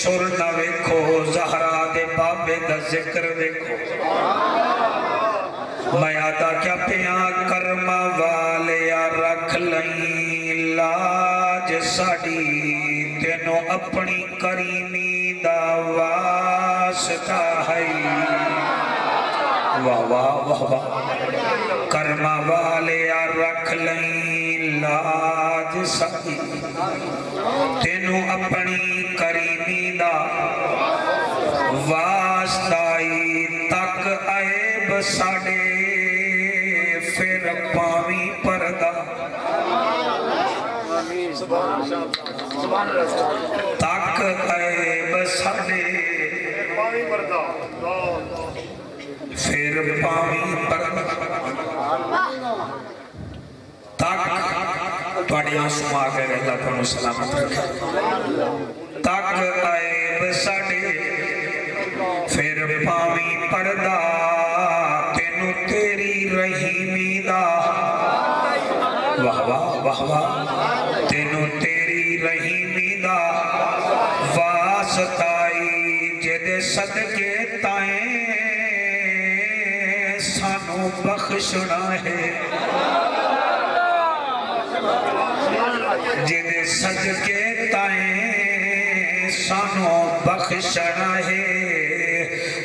سر نہ ویکھو زہرا دے بابے دا ذکر ویکھو میں آدھا کیا پیاں کرما والیا رکھ لئیں لاج ساڑی تینوں اپنی کریمی دا واسطہ ہے واہ واہ واہ واہ کرما والیا رکھ لئیں لاج ساڑی تینوں اپنی کریمی دا واسطائی تک عیب ساڑے پھر پاویں پردہ تک عیب ساڑے پھر پاویں پردہ تک توڑی آنسو آگے اللہ تعالیٰ سلامت رکھے تک عیب ساڑے پھر پاویں پردہ تینوں تیری رحیمی دا واہ واہ واہ واہ تینوں تیری رحیمی دا واسطائی جدے صدقے تائیں سانو بخشنا ہے جدے صدقے تائیں سانو بخشنا ہے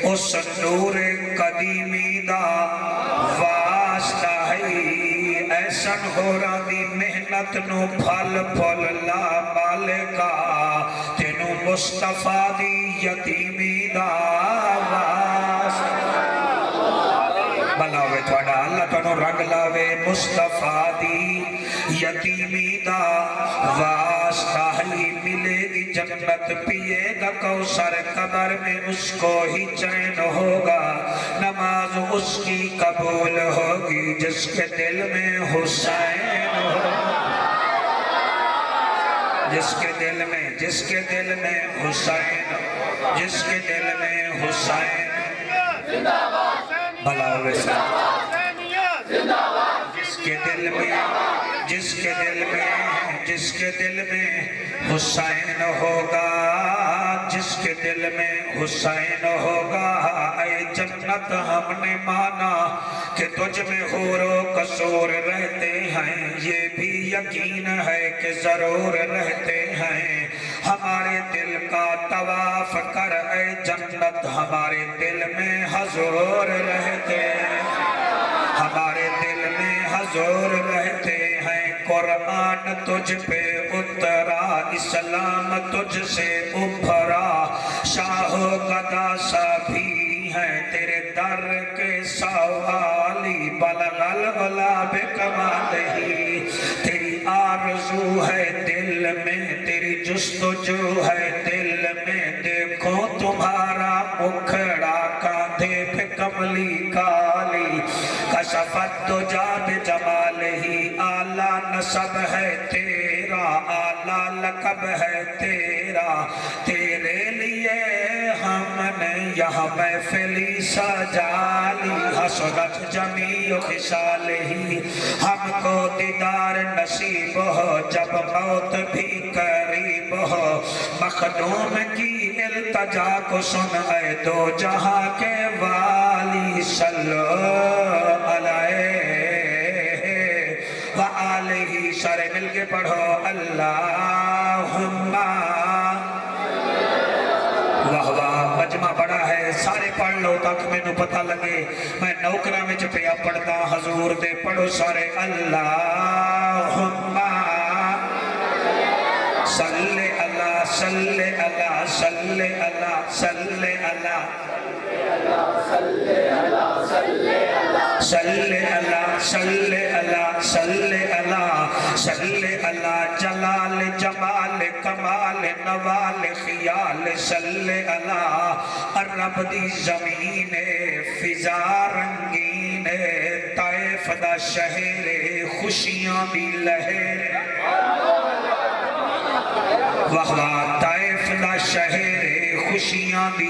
اس نور قدیمی دا واسطہ ہے ایسن ہو رہی محنت نو پھل پھل لا مالکا تینوں مصطفیٰ دی یتیمی دا واسطہ بلاوے تھوڑا اللہ تنو رنگ لاوے مصطفیٰ دی یتیمی دا واسطہ ہی ملے گی جنت پیے گا کوثر قبر میں اس کو ہی چین ہوگا نماز اس کی قبول ہوگی جس کے دل میں حسین ہوگا جس کے دل میں حسین جس کے دل میں حسین بلاوے سے جس کے دل میں حسین ہوگا جس کے دل میں حسین ہوگا اے جنت ہم نے مانا کہ تجھ میں حور و قصور رہتے ہیں یہ بھی یقین ہے کہ ضرور رہتے ہیں ہمارے دل کا طواف کر اے جنت ہمارے دل میں حضور رہتے ہیں ہمارے دل میں حضور رہتے ہیں قرآن تجھ پہ اترا اسلام تجھ سے ابھرا شاہ و گدا سبھی ہیں تیرے در کے سوالی بلغ العلا بکمالہی تیری آرزو ہے دل میں تیری جستجو ہے دل میں دیکھو تمہارا مکھڑا کاندھے پہ کملی کالی کشفت دجا بجمالہی اعلیٰ نسب ہے تیرا اعلیٰ لقب ہے تیرا تیرے لیے ہم نے یہاں محفلی سجالی حسنت جمیع خصالہی ہم کو دیدار نصیب ہو جب موت بھی قریب ہو مخدوم کی التجا کو سن اے دو جہاں کے والی صلو علیہ وآلہ سارے مل کے پڑھو اللہم واہ واہ مجمع بڑا ہے سارے پڑھ لو تاکہ میں نو پتہ لگے میں نوکرہ میں چپیا پڑھتا حضور دے پڑھو سارے اللہم صلی اللہ صلی اللہ صلی اللہ صلی اللہ صلی اللہ صلی اللہ صلی اللہ صلی اللہ جلال جمال کمال نوال خیال صلی اللہ عرب دی زمین فضا رنگین طائف دا شہر خوشیاں دی لہر واہ طائف دا شہر خوشیاں دی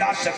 10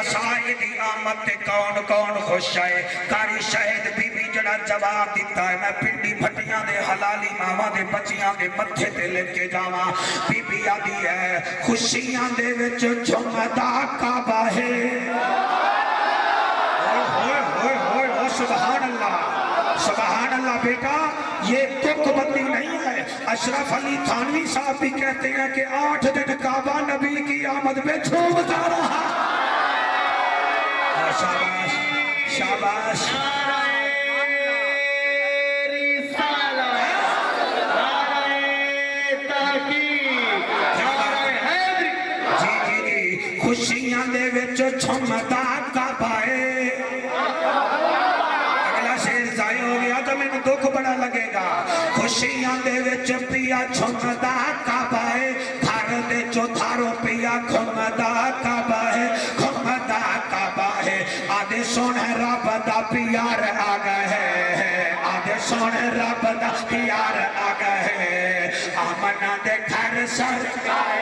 قصائد دی آمد تے کون کون خوش آئے کاری شہید بی بی جڑا جواب دیتا ہے میں پنڈی بھٹیاں دے حلالی ماما دے بچیاں دے متھے تے لے کے جاواں بی بی آدھی ہے خوشیاں دے وچ جھمدا کعبہ ہے سبحان اللہ سبحان اللہ بیٹا یہ تک بندی نہیں ہے اشرف علی تھانوی صاحب بھی کہتے ہیں کہ 8 دن کعبہ نبی کی آمد میں جھومتا رہا شاباش شاباش جی جی جی خوشیاں دے وچ جھومدا کعبہ ہے تو میں دکھ بڑا لگے گا خوشیاں دے وچ پیا جھمدا کعبہ ہے تھار دے چوتھارو پیا گھمدا کعبہ ہے گھمدا کعبہ ہے آدھے سونے رب دا پیار آ گئے ہے آدھے سونے رب دا پیار آ گئے ہے آمنہ دے گھر سرکار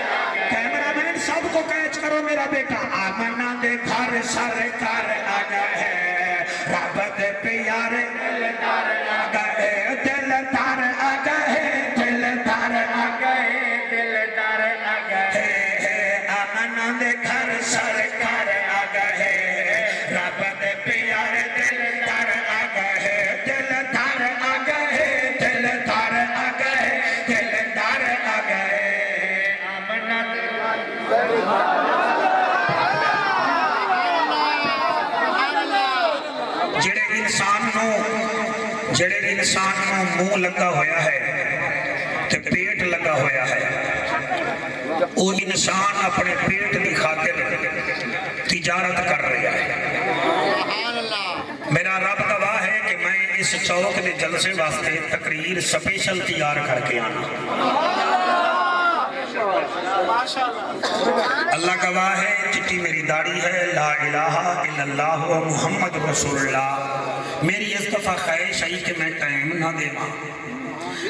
کیمرہ مین سب کو کیچ کرو میرا بیٹا آمنہ دے گھر سرکار آ گئے ہے رب دے پیار دلدار آ گئے دلدار آ گئے دلدار آ گئے دلدار آ گئے آمنہ دے گھر سرکار آ گئے رب دے پیار دلدار آ گئے دلدار آ گئے دلدار آ گئے دلدار آ گئے آمنہ دے جڑے انسان نو منہ لگا ہویا ہے تے پیٹ لگا ہویا ہے وہ انسان اپنے پیٹ دی خاطر تجارت کر رہا ہے میرا رب گواہ ہے کہ میں اس چوک دے جلسے واسطے تقریر سپیشل تیار کر کے آنا اللہ گواہ ہے جتنی میری داڑھی ہے لا الہ الا اللہ محمد رسول اللہ میری اس دفعہ خواہش ہے کہ میں ٹائم نہ دے ماں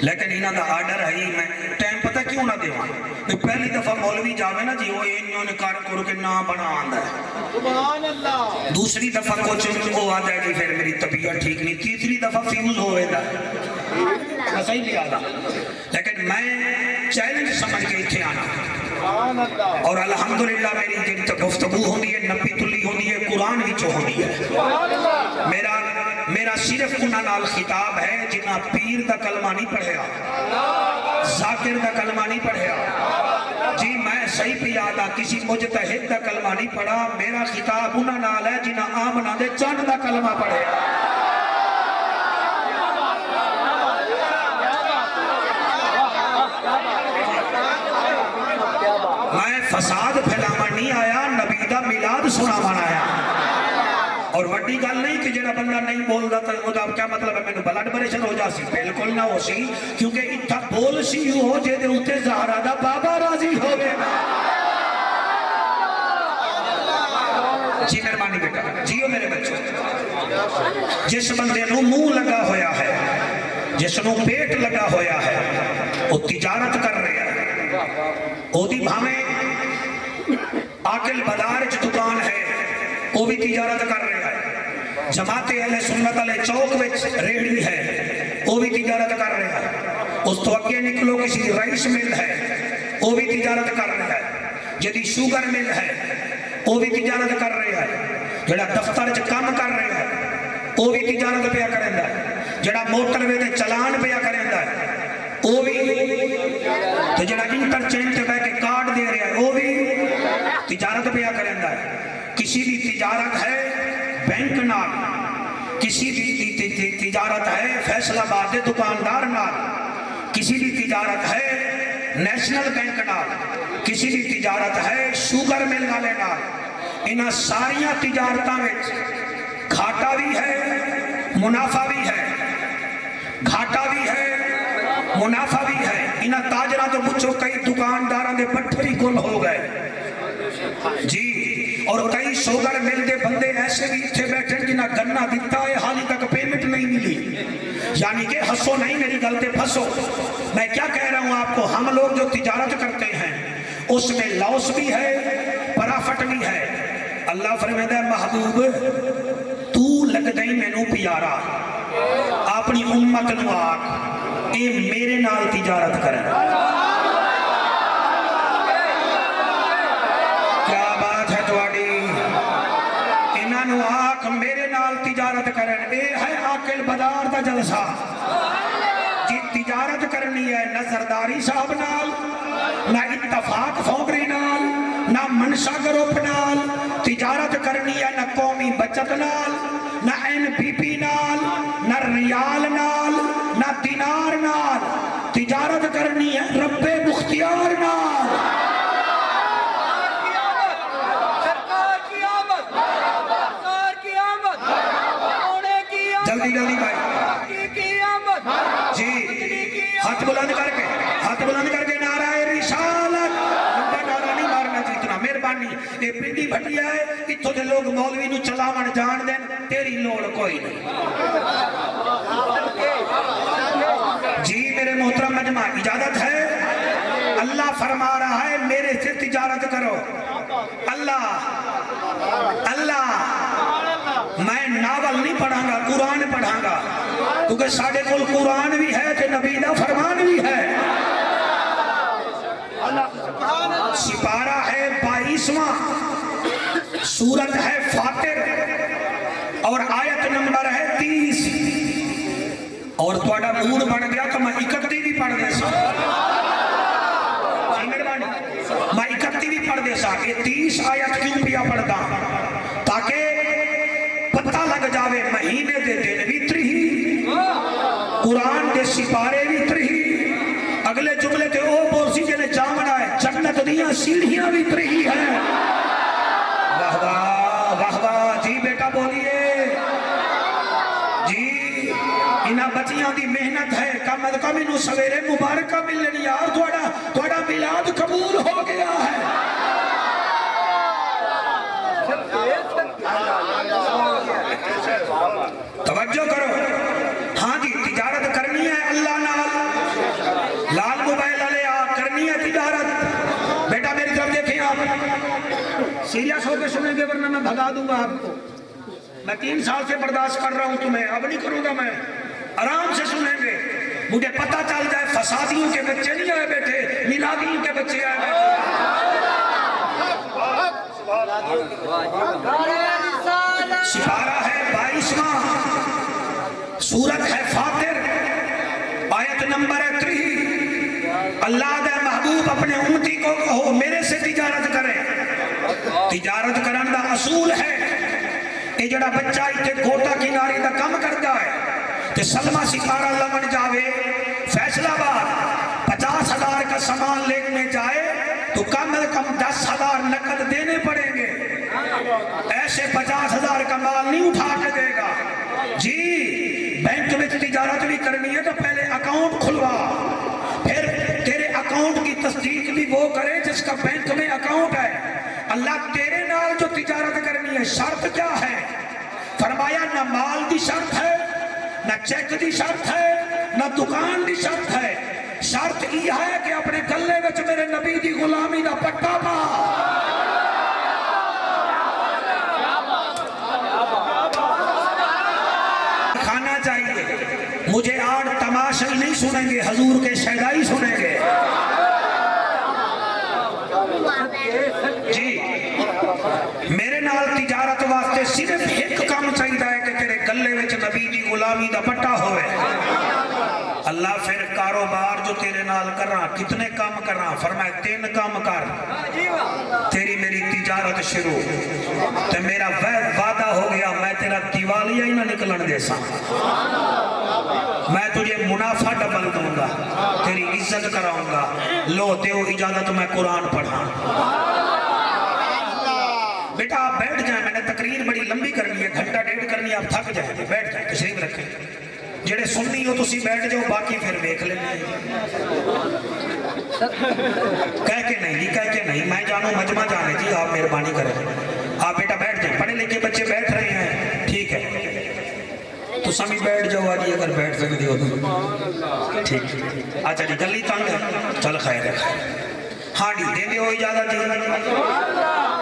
لیکن انہاں دا آرڈر ہے میں ٹائم پتہ کیوں نہ دے ماں پہلی دفعہ مولوی جاوے نا جی وہ انہوں نے کار کرو کہ نہ بنا آندہ ہے سبحان اللہ دوسری دفعہ کچھ وہ آدھا ہے جی پھر میری طبیعت ٹھیک نہیں تیسری دفعہ فیوز ہوئے دا صحیح لیا دا لیکن میں چیلنج سمجھ کے اتھے آنا اور الحمدللہ میری جن تک گفتگو ہوندی ہے نبی تلی ہوندی ہے قرآن ہی چو ہوندی ہے میرا صرف انہاں نال خطاب ہے جنہ پیر دا کلمہ نہیں پڑھیا ذاکر دا کلمہ نہیں پڑھیا جی میں صحیح پہ یادا کسی مجتہد دا کلمہ نہیں پڑھا میرا خطاب انہاں نال ہے جنہ آمنہ دے چند دا کلمہ پڑھیا میں فساد پھیلاوا نہیں آیا نبی دا میلاد سناوا آیا اور وڈی گل نہیں کہ جڑا بندہ نہیں بولدا تے او دا کیا مطلب ہے مینوں بلڈ پریشر ہو جاسی بالکل نہ ہو سی کیونکہ اتھا بول سی ہو جے دے اوتے زہرا دا بابا راضی ہوے گا جی مہربانی بیٹا جیو میرے بچوں جس بندے نو منہ لگا ہویا ہے جس نو پیٹ لگا ہویا ہے وہ تجارت کر رہا ہے او دی بھامیں آکل بازار چ دکان ہے وہ بھی تجارت کر رہا ہے جماعت اہل سنت علیہ چوک وچ ریڑھی ہے وہ بھی تجارت کر رہا ہے اس تو اگے نکلو کسی رئیس مل ہے وہ بھی تجارت کر رہا ہے جدی شوگر مل ہے وہ بھی تجارت کر رہا ہے جڑا دفتر چ کام کر رہا ہے وہ بھی تجارت پیا کریندا ہے جڑا موٹر وے دے چلان پیا کریندا ہے وہ بھی تو جڑا انٹرچینج تے بیٹھ کے کارڈ دے رہا ہے وہ بھی تجارت پیا کریندا ہے کسی بھی تجارت ہے بینک نال کسی بھی تجارت ہے فیصلہ آباد دکاندار نال کسی بھی تجارت ہے نیشنل بینک نال کسی بھی تجارت ہے شوگر مل والے نال انہاں ساریاں تجارتاں وچ گھاٹا بھی ہے منافع بھی ہے گھاٹا بھی ہے منافع بھی ہے انہاں تاجرہ تو پوچھو کئی دکانداراں دے پٹھری گل ہو گئے جی اور کئی شوگر مل دے بندے ایسے بھی اتھے بیٹھے جنہاں گنہ دیتا ہے حالی تک پیمنٹ نہیں ملی یعنی کہ ہسو نہیں میری غلطے پھسو میں کیا کہہ رہا ہوں آپ کو ہم لوگ جو تجارت کرتے ہیں اس میں لاس بھی ہے پرافٹ بھی ہے اللہ فرمائے ہے محبوب تو لگدا ہی مینوں پیارا اپنی امت نو آکھ اے میرے نال تجارت کرن کیا بات ہے تواڈی انہاں نو آکھ میرے نال تجارت کرن اے ہے عاقل بدار دا جلسہ جی تجارت کرنی ہے نہ زرداری صاحب نال نہ اتفاق فوگری نال نہ منشا گروپ نال تجارت کرنی ہے نہ قومی بچت نال نہ NPP نال نہ ریال نال نہ دینار نال تجارت کرنی ہے رب مختیار نال جلدی جلدی بھائی جی ہاتھ بلند کر کے نعرہ رسالت لمبا نعرہ نہیں مارنا جیتنا مہربانی یہ پنڈی بھٹیا ہے اتھوں دے لوگ مولوی نو چلاون جان دین تیری لوڑ کوئی نہیں جی میرے محترم مجمع اجازت ہے اللہ فرما رہا ہے میرے سے تجارت کرو اللہ میں ناول نہیں پڑھاں گا قرآن پڑھاں گا کیونکہ ساڑھے کل قرآن بھی ہے کہ نبی دا فرمان بھی ہے سپارہ ہے 22واں سورت ہے فاتر اور آیت نمبر ہے 30 اور تھوڑا مور بڑھ گیا تو میں 31 بھی پڑھ دے سا میں 31 بھی پڑھ دے سا یہ 30 آیت کیوں پیا پڑھتا تاکہ پتہ لگ جاوے مہینے دے دن بھی ترہی قرآن دے سپارے بھی ترہی اگلے جملے تے او بولسی جنے جامنا ہے جنت دیاں سیڑھیاں بھی ترہی ہیں واہ واہ جی بیٹا بولیے جی انہاں بچیاں دی محنت ہے کم از کم انہوں سویرے مبارکہ ملنی یار تھوڑا میلاد قبول ہو گیا ہے توجہ کرو ہاں جی تجارت کرنی ہے اللہ نال لال موبائل والے کرنی ہے تجارت بیٹا میری طرف دیکھیں آپ سیریس ہو کے سنیں گے ورنہ میں بھگا دوں گا آپ کو میں 3 سال سے برداشت کر رہا ہوں تمہیں اب نہیں کروں گا میں آرام سے سنیں گے مجھے پتہ چل جائے فسادیوں کے بچے نہیں آئے بیٹھے میلادیوں کے بچے آئے سپارہ ہے 22واں سورت ہے فاتر آیت نمبر ہے 3 اللہ دے محبوب اپنے امتی کو کہو میرے سے تجارت کریں تجارت کرن دا اصول ہے یہ جڑا بچہ ایتھے گوٹا کناری دا کم کرتا ہے کہ سلمہ سپارہ لمن جاوے فیصل آباد 50,000 کا سامان لینے جائے تو کم از کم 10,000 نقد دینے پڑیں گے ایسے 50,000 کا مال نہیں اٹھا کے دے گا جی بینک میں تجارت بھی کرنی ہے تو پہلے اکاؤنٹ کھلوا پھر تیرے اکاؤنٹ کی تصدیق بھی وہ کرے جس کا بینک میں اکاؤنٹ ہے اللہ تیرے نال جو تجارت کرنی ہے شرط کیا ہے فرمایا نہ مال دی شرط ہے نہ چیک دی شرط ہے نہ دکان دی شرط ہے شرط یہ ہے کہ اپنے گلے وچ میرے نبی دی غلامی دا پٹا پا کھانا چاہیے مجھے آج تماشا ہی نہیں سنیں گے حضور کے شہدائی سنیں گے جی میرے نال تجارت واسطے صرف ایک کام چاہیے ہے کہ تیرے گلے وچ نبی دی غلامی دا پٹا ہوئے اللہ پھر کاروبار جو تیرے نال کر رہا کتنے کام کر رہا فرمائے 3 کام کر تیری میری تجارت شروع تو میرا وعدہ ہو گیا میں تیرا دیوالیہ ہی نہ نکلن دے سا میں تجھے منافع ڈبل دوں گا تیری عزت کراؤں گا لو دیو اجازت میں قرآن پڑھا بیٹا آپ بیٹھ جائیں میں نے تقریر بڑی لمبی کرنی ہے گھنٹہ 1.5 کرنی ہے آپ تھک جائیں گے بیٹھ جائیں تشریف رکھیں جڑے سننی ہو تسی بیٹھ جاؤ باقی پھر دیکھ لینا کہہ کے نہیں میں جانوں مجمع جانے جی آپ مہربانی کریں آپ بیٹا بیٹھ جائیں پڑھے لکھے بچے بیٹھ رہے ہیں ٹھیک ہے تو سمی بیٹھ جاؤ آجی اگر بیٹھ سکتی ہو تو ٹھیک اچھا جی گلی تنگ ہے چل خیر ہے ہاں جی دے دے ہو اجازت جی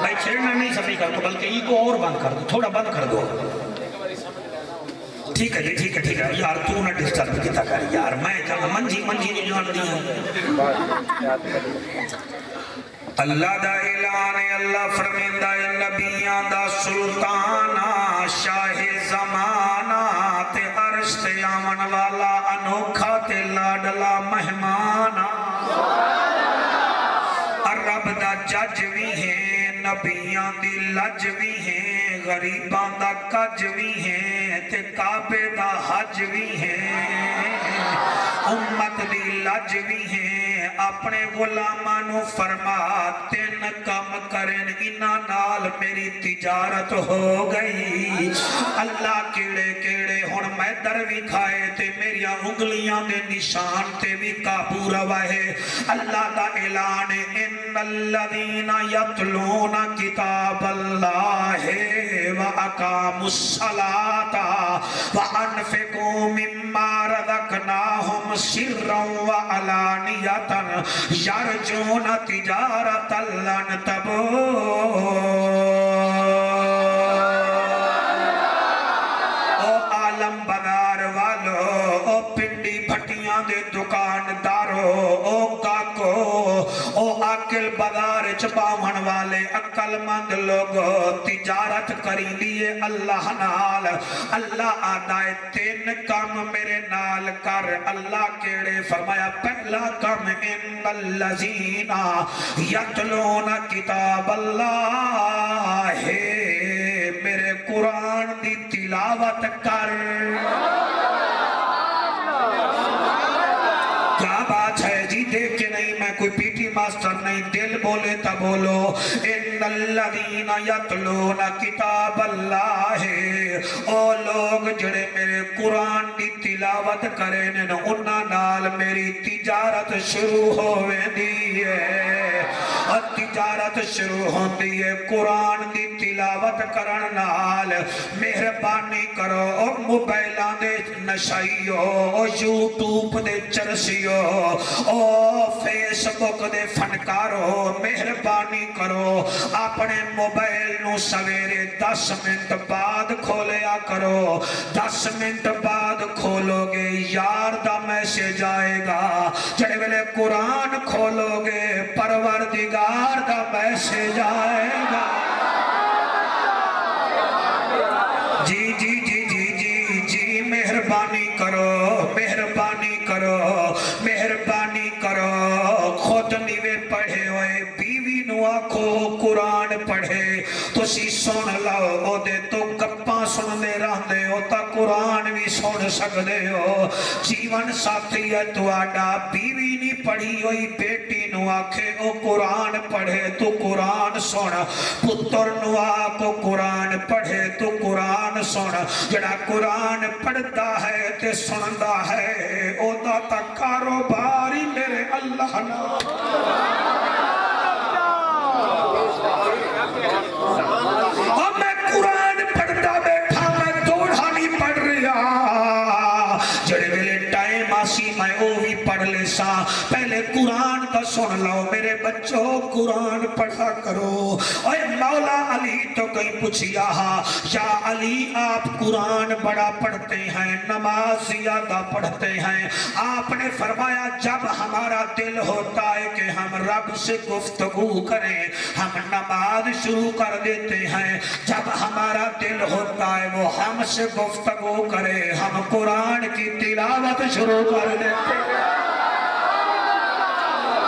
بھائی چھیڑنا نہیں سبھی کر دو، بلکہ ای کو اور بند کر دو، تھوڑا بند کر دو. ٹھیک ہے جی، ٹھیک ہے ٹھیک ہے یار، تو نہ ڈسٹرب کیتا کر یار، میں کہاں منجی نہیں جان دیا. اللہ دا اعلان ہے، اللہ فرمیندہ ہے نبیاں دا سلطانہ شاہ زمانہ تے عرش تے آمن والا انوکھا تے لاڈلا مہمانہ. رب دا جج بھی ہے، نبیاں دی لج بھی ہے، غریبان دا کج بھی ہے تے کعبے دا حج بھی ہے، امت دی لج بھی ہے. اپنے غلامانو فرما تین کم کرن انہاں نال میری تجارت ہو گئی. اللہ کیڑے کیڑے ہن میں در بھی کھائے تے میریاں انگلیاں دے نشان تے بھی قابو روائے. اللہ دا اعلان ہے ان الذین یتلون کتاب اللہ واقاموا الصلاۃ وانفقوا مما رزقناہم سرا وعلانیۃ یرجون تجارت لن تبور. او عالم بازار والو، او پنڈی بھٹیاں دے دکاندارو، او کاکو، او عاقل بازار چپاون والے عقل مند لوگو، تجارت کری لیے اللہ نال. اللہ آدائے تین کام میرے نال کر. اللہ کیڑے فرمایا پہلا کام ان الذین یتلون کتاب اللہ، میرے قرآن دی تلاوت کر. کیا بات ہے جی، دیکھ کے نہیں، میں کوئی پی ٹی ماسٹر نہیں، دل بولے تا بولو. ان الذین یتلون کتاب اللہ، او لوگ جڑے میرے قرآن دی تلاوت کریں انہاں نال میری تجارت شروع ہوئے دی ہے. اور تجارت شروع ہوندی ہے قرآن دی تلاوت کرن نال. مہربانی کرو او موبائلاں دے نشائیو، او یوٹیوب دے چرسیو، او فیس بک دے فنکارو، مہربانی کرو اپنے موبائل نو سویرے 10 منٹ بعد کھولیا کرو. 10 منٹ بعد کھولو گے یار دا میسج آئے گا. جڑے ویلے قرآن کھولو گے پروردگار دا میسج آئے گا. جی جی جی جی جی جی مہربانی کرو، مہربانی کرو، مہربانی کرو. خود نیوے پڑھے ہوئے بیوی نو آکھو قرآن پڑھے. تسی سن لاؤ، او دے تو گپاں سن دے رہن دے ہو تا قرآن بھی سن سکدے ہو. جیون ساتھی ہے تو آڈا بیوی نہیں پڑھی ہوئی بیٹی نو آکھے او قرآن پڑھے تو قرآن سن. پتر نو آکھو قرآن پڑھے تو قرآن سن. جڑا قرآن پڑھتا ہے تے سندا ہے او دا تا کاروباری میرے اللہ نا. اور میں قرآن پڑھتا بیٹھا، میں دوڑا نہیں پڑھ رہا. جڑے ویلے ٹائم آسی میں او بھی پڑھ لے سا. پہلے قرآن کا سن لو میرے بچوں، قرآن پڑھا کرو. اور مولا علی تو کہیں پوچھیا ہا، یا علی آپ قرآن بڑا پڑھتے ہیں، نماز زیادہ پڑھتے ہیں. آپ نے فرمایا جب ہمارا دل ہوتا ہے کہ ہم رب سے گفتگو کریں، ہم نماز شروع کر دیتے ہیں. جب ہمارا دل ہوتا ہے وہ ہم سے گفتگو کرے، ہم قرآن کی تلاوت شروع کر دیتے ہیں.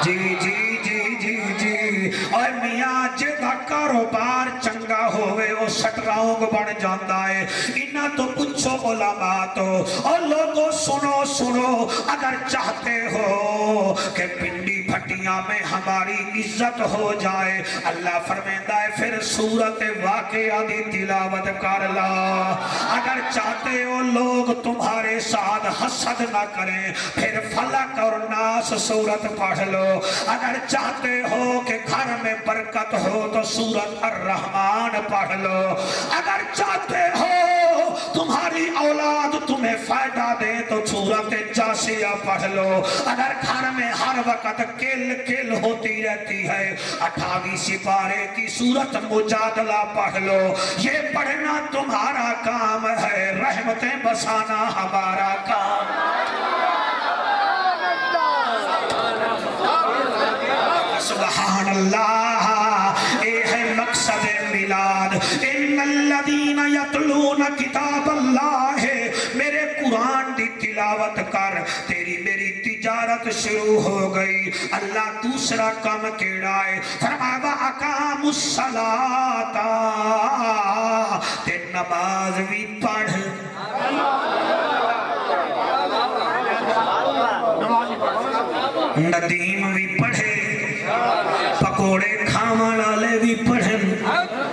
جی جی جی جی جی. اور میاں جدا کاروبار چنگا ہوئے وہ سٹراؤنگ بن جاندہ ہے. انہا تو پوچھو علماء تو، اور لوگوں سنو سنو، اگر چاہتے ہو کہ پنڈی بھٹیاں میں ہماری عزت ہو جائے، اللہ فرمیندہ ہے پھر سورت واقعہ دی تلاوت کر لا. اگر چاہتے ہو لوگ تمہارے ساتھ حسد نہ کریں، پھر فلق اور ناس سورت پڑھ لو. اگر چاہتے ہو کہ گھر میں برکت ہو تو سورت الرحمن پڑھ لو. اگر چاہتے ہو تمہاری اولاد تمہیں فائدہ دے تو سورت جاسیہ مرثیہ پڑھ لو. اگر گھر میں ہر وقت کل کل ہوتی رہتی ہے 28 سپارے کی سورت مجادلہ پڑھ لو. یہ پڑھنا تمہارا کام ہے، رحمتیں بسانا ہمارا کام. سبحان اللہ، اے ہے مقصد میلاد. ان الذین یتلون کتاب اللہ، میرے قرآن دی تلاوت کر، تیری میری تجارت شروع ہو گئی. اللہ دوسرا کام کیڑا ہے؟ فرمایا وَأَقَامُوا الصَّلَاةَ، تے نماز بھی پڑھ. ندیم بھی پڑھے، پکوڑے کھاون والے بھی پڑھن،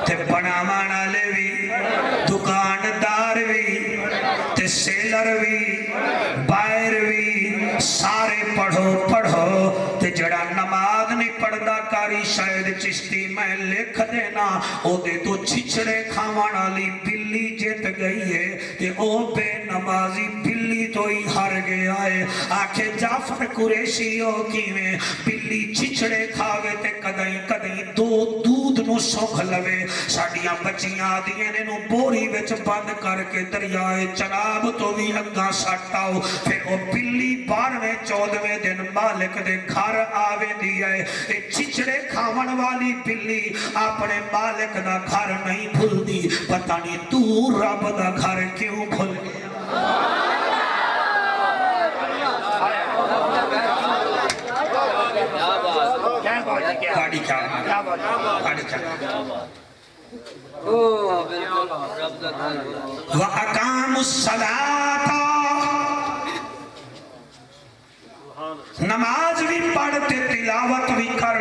تے بناون والے بھی، دکاندار بھی، تے سیلر بھی، بائر بھی، سارے پڑھو پڑھو. تے جڑا نماز نہیں پڑھدا کاری شاید چشتی میں لکھ دینا او دے تو چھچڑے کھاون والی بلی جت گئی ہے، تے او بے نمازی بلی تو ہی ہار گیا ہے. آکھے جعفر قریشی ہو کیویں بلی چھچڑے کھاوے تے کدیں کدیں دو دودھ نو سونکھ لوے. ساڈیاں بچیاں آدیاں نے نو بوری وچ بند کر کے دریائے چناب تو بھی اگاں سٹ آؤ. پھر او بلی 12ویں 14ویں دن مالک دے گھر آوے دی ہے. اے چھچڑے کھاون والی بلی اپنے مالک دا گھر نہیں بھول دی. پتہ نہیں تو رب دا گھر کیوں بھول گیا. گاڑی چاہ گاڑی چاہ. وَأَقَامُوا الصَّلَاةَ، نماز بھی پڑھتے تلاوت بھی کر.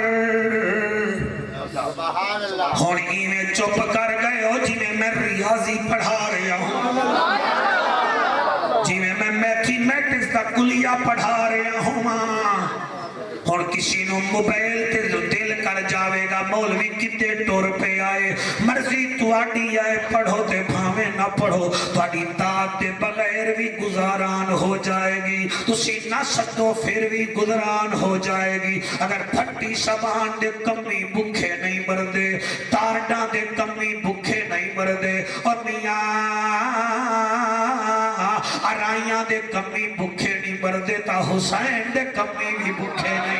ہون ہی میں چپ کر گئے ہو جنہیں میں ریاضی پڑھا رہا ہوں، جنہیں میں میتھمیٹکس کا کلیہ پڑھا رہا ہوں. اور کسی نو موبائل تے دل کر جاوے گا مولوی کتے ٹور پہ آئے، مرضی تواڈی آئے، پڑھو تے بھاویں نہ پڑھو، تواڈی داد دے بغیر بھی گزاران ہو جائے گی. تسی نہ سدو پھر بھی گزاران ہو جائے گی. اگر پھٹی سبان دے کمی بھوکے نہیں مردے، تارڈاں دے کمی بھوکے نہیں مردے، اور میاں ارائیاں دے کمی بھوکے نہیں مردے، تا حسین دے کمی بھی بھوکے نہیں.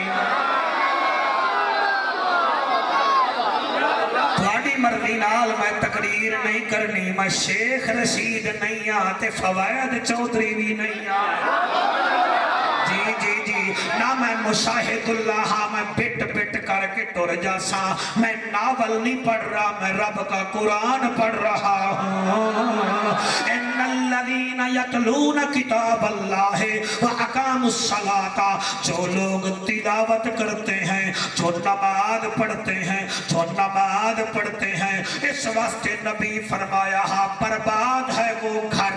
تھوڑی مرضی نال میں تقریر نہیں کرنی، میں شیخ رشید نہیں آتے، فوائد چودھری بھی نہیں آتے. جی جی جی، نہ میں مشاہد اللہ، میں پٹ پٹ کر کے ٹر جاسا. میں ناول نہیں پڑھ رہا، میں رب کا قرآن پڑھ رہا ہوں. ان الذین یتلون کتاب اللہ واقاموا الصلاۃ، جو لوگ تلاوت کرتے ہیں، جو نماز پڑھتے ہیں، جو نماز پڑھتے ہیں، اس واسطے نبی فرمایا برباد ہے وہ گھر،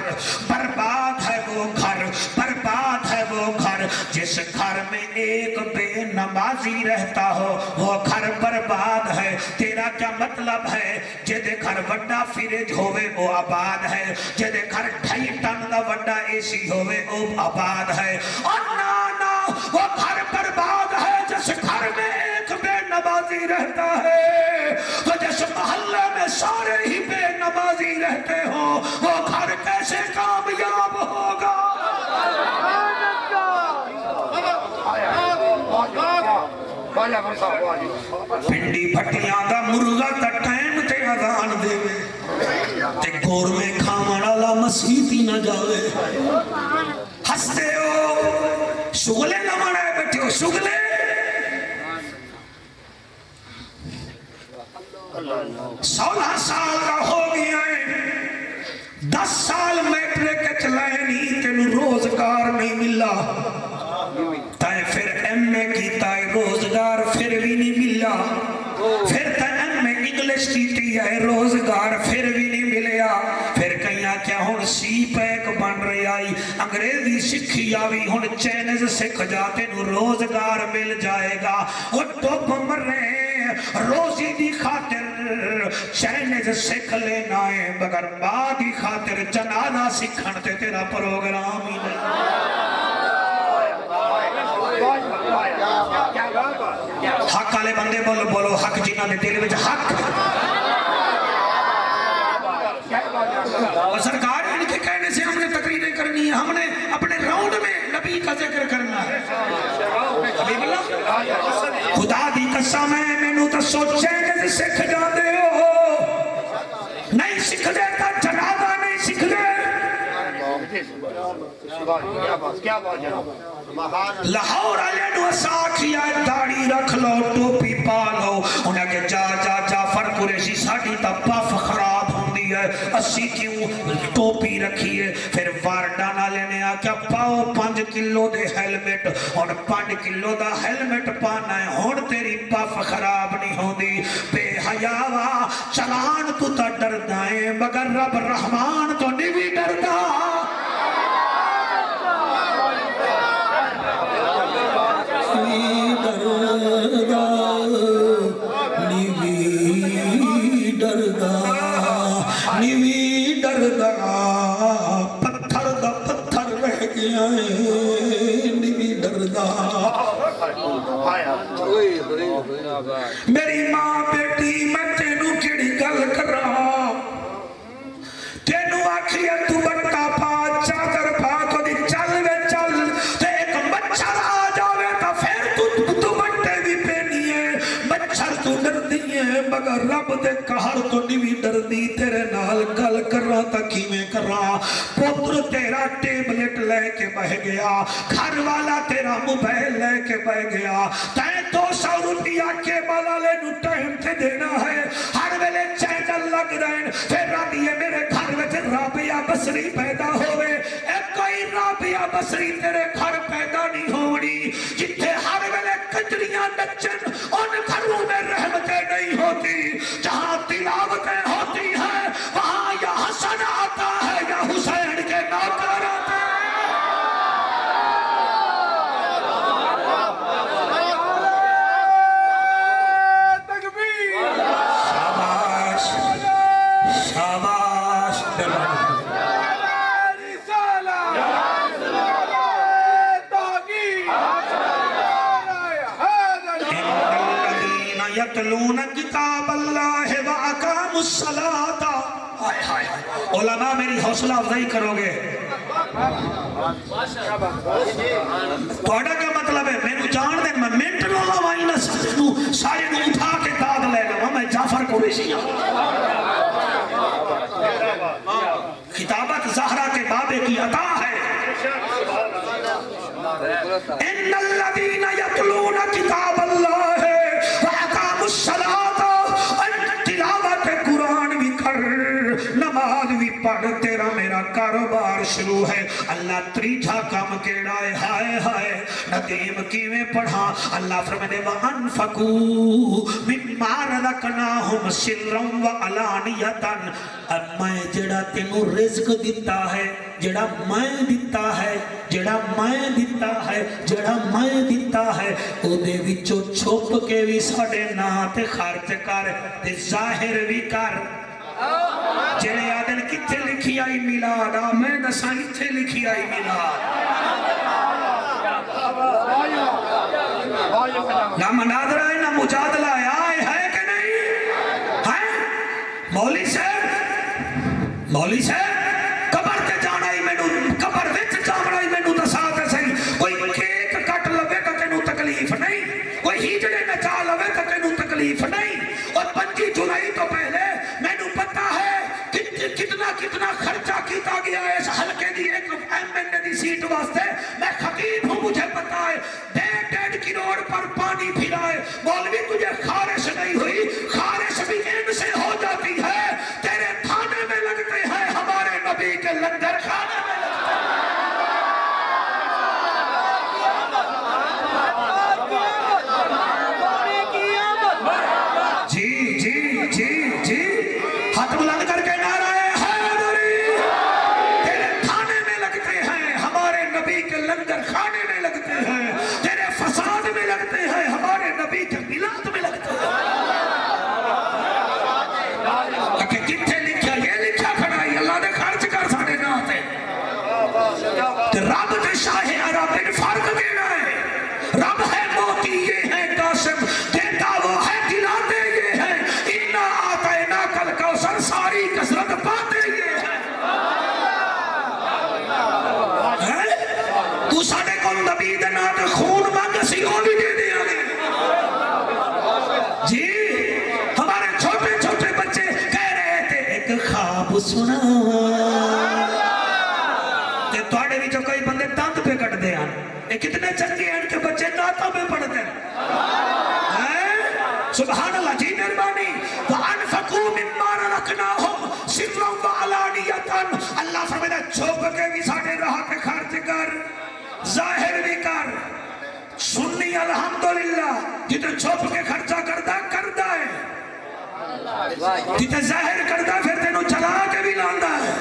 برباد ہے وہ گھر، برباد ہے وہ گھر. جس گھر میں ایک بے نمازی رہتا ہو وہ گھر برباد ہے. تیرا کیا مطلب ہے؟ جدے گھر وڈا فریج ہوئے وہ آباد ہے، جدے گھر 2.5 ٹن دا وڈا اے سی ہوئے وہ آباد ہے. اور نانا وہ گھر برباد ہے جس گھر میں ایک بے نمازی رہتا ہے. تو جس محلے میں سارے ہی بے نمازی رہتے ہو وہ گھر کیسے کامیاب ہوگا؟ پنڈی پھٹیاں دا مرغا تا ٹائم تے اذان دے تے گور میں کھاون والا مسیحی نہ جاوے. ہستے ہو شغلے نہ منائے بیٹھے ہو، شغلے 16 سال کا ہو گیا ہے، 10 سال میٹرک چلائے نہیں، تینوں روزگار نہیں ملا. تائے پھر ایم اے کی تائے روزگار پھر بھی نہیں ملا. پھر تائے ایم اے انگلش کی تائے روزگار پھر بھی نہیں ملیا. پھر کہیا کیا ہون سی پیک بن رہی آئی، انگریزی سکھی آوی، ہون چینز سکھ جاتے نو روزگار مل جائے گا. اور ٹوپ مر رہے ہیں روزی دی خاطر چینز سکھ لینا ہے، مگر ماں دی خاطر جنازہ سکھن تے تیرا پروگرام ہی نہیں. حق والے بندے بولو بولو حق جنہاں دے دل وچ حق اور سرکار ان کے کہنے سے ہم نے تقریریں کرنی ہے ہم نے اپنے راؤنڈ میں نبی کا ذکر کرنا ہے حبیب اللہ خدا دی قسم ہے مینوں تے سوچے کہ سکھ جاندے ہو نہیں سکھ دے تا جنازہ نہیں سکھ دے لاہور والے نو ساکھیا داڑھی رکھ لو ٹوپی پا لو انہاں کہ جا جا جعفر قریشی ساڈی تا پف خراب ہوندی ہے اسی کیوں ٹوپی رکھی ہے پھر وارڈان والے نے آکھیا پاؤ 5 کلو دے ہیلمٹ اور 5 کلو دا ہیلمٹ پانا ہے ہن تیری پف خراب نہیں ہوندی بے حیاوا چلان تو تا ڈردا ہے مگر رب رحمان تو نہیں بھی ڈردا نیوی ڈردا پتھر دا پتھر رہ گیا ہے نیوی ڈردا میری ماں بیٹی میں تینوں کیڑی گل کراں تینوں آکھیا تو بٹا پا چادر پا تو دی چل وے چل تے ایک مچھر آ جاوے تا پھر تو بٹے بھی پینی ہے مچھر تو ڈردی ہے مگر رب دے قہر تو نہیں ڈردی تیرے نال گل کرا تا کیویں کرا پتر تیرا ٹیبلٹ لے کے بہ گیا گھر والا تیرا موبائل لے کے بہ گیا تے 200 روپیہ کے والے نو ٹائم تے دینا ہے ہر ویلے چینل لگ رہے ہیں پھر رابی میرے گھر وچ رابعہ بصری پیدا ہوئے اے کوئی رابعہ بصری تیرے گھر پیدا نہیں ہونی جتھے ہر ویلے کجریاں نچن ان گھروں میں رحمتیں نہیں ہوتی جہاں تلاوتیں ہوتی ہیں وہاں یا حسن آتا ہے یا حسین کے نوکر آتے ہیں شاباش یتلون کتاب اللہ واقاموا الصلاۃ علماء میری حوصلہ افزائی کرو گے توڑا کیا مطلب ہے میں نے جان دیں میں منٹ نو لوائی نہ سارے نو اٹھا کے داد لے لوں میں جعفر قریشی ہوں خطابت زہرا کے بابے کی عطا ہے ان الذین یتلون کتاب اللہ واقاموا الصلاۃ تلاوت قرآن بھی کر نماز بھی پڑھ تیرا میرا کاروبار شروع ہے اللہ تریجھا کام کیڑا ہے ہائے ہائے ندیم کیویں پڑھا اللہ فرمانے وَأَنفَقُوا مِمَّا رَزَقْنَاهُمْ سِرًّا وَعَلَانِيَةً میں جڑا تینوں رزق دیتا ہے جڑا میں دیتا ہے جڑا میں دیتا ہے جڑا میں دیتا ہے او دے وچوں چھپ کے بھی ساڈے ناں تے خرچ کر تے ظاہر بھی کر جڑے آدن کتھے لکھی آئی میلاد میں دساں کتھے لکھی آئی میلاد نہ مناظرہ ہے نہ مجادلہ ہے آئے ہے کہ نہیں ہے مولی صاحب قبر تے جانا ہی مینوں قبر وچ جانا ہی مینوں دسا تے صحیح کوئی کیک کٹ لوے تے تینوں تکلیف نہیں کوئی ہجڑے نچا لوے تے تینوں تکلیف نہیں اور 25 جولائی تو پہلے مینوں پتہ ہے کتنا خرچہ کیتا گیا ہے اس حلقے دی ایک MNA دی سیٹ واسطے میں خطیب ہوں مجھے پتہ ہے 1.5 کروڑ پر پانی پھرائے مولوی تجھے خارش نہیں ہوئی خارش بھی ان سے ہو جاتی ہے تیرے تھانے میں لگتے ہیں ہمارے نبی کے لنگر خانے میں لگتے ہیں جی جی جی جی ہاتھ بلند کر کے نعرہ حیدری تیرے تھانے میں لگتے ہیں ہمارے نبی کے لنگر خانے میں لگتے ہیں تیرے فساد میں لگتے ہیں ہمارے نبی کے میلاد میں لگتے ہیں کہ کتھے لکھا یہ لکھا کھڑا ہی اللہ نے خرچ کر ساڑے نہ آتے اسی وہ بھی دے دیا گے جی ہمارے چھوٹے چھوٹے بچے کہہ رہے تھے ایک خواب سنا تے تھوڑے بھی جو کئی بندے دانت پہ کٹ دے ہیں یہ کتنے چنگے ہیں کہ بچے ناتوں پہ پڑھتے ہیں سبحان اللہ جی مہربانی وَأَنْفَقُوا مِمَّا رَزَقْنَاهُمْ سِرًّا وَعَلَانِيَةً اللہ فرماتا چھوپ کے بھی ساڑھے راہ پہ خرچ کر ظاہر بھی کر سنی الحمدللہ جتنے چھوپ کے خرچہ کردہ ہے جتنے ظاہر کردہ پھر تینوں چلا کے بھی لاندہ ہے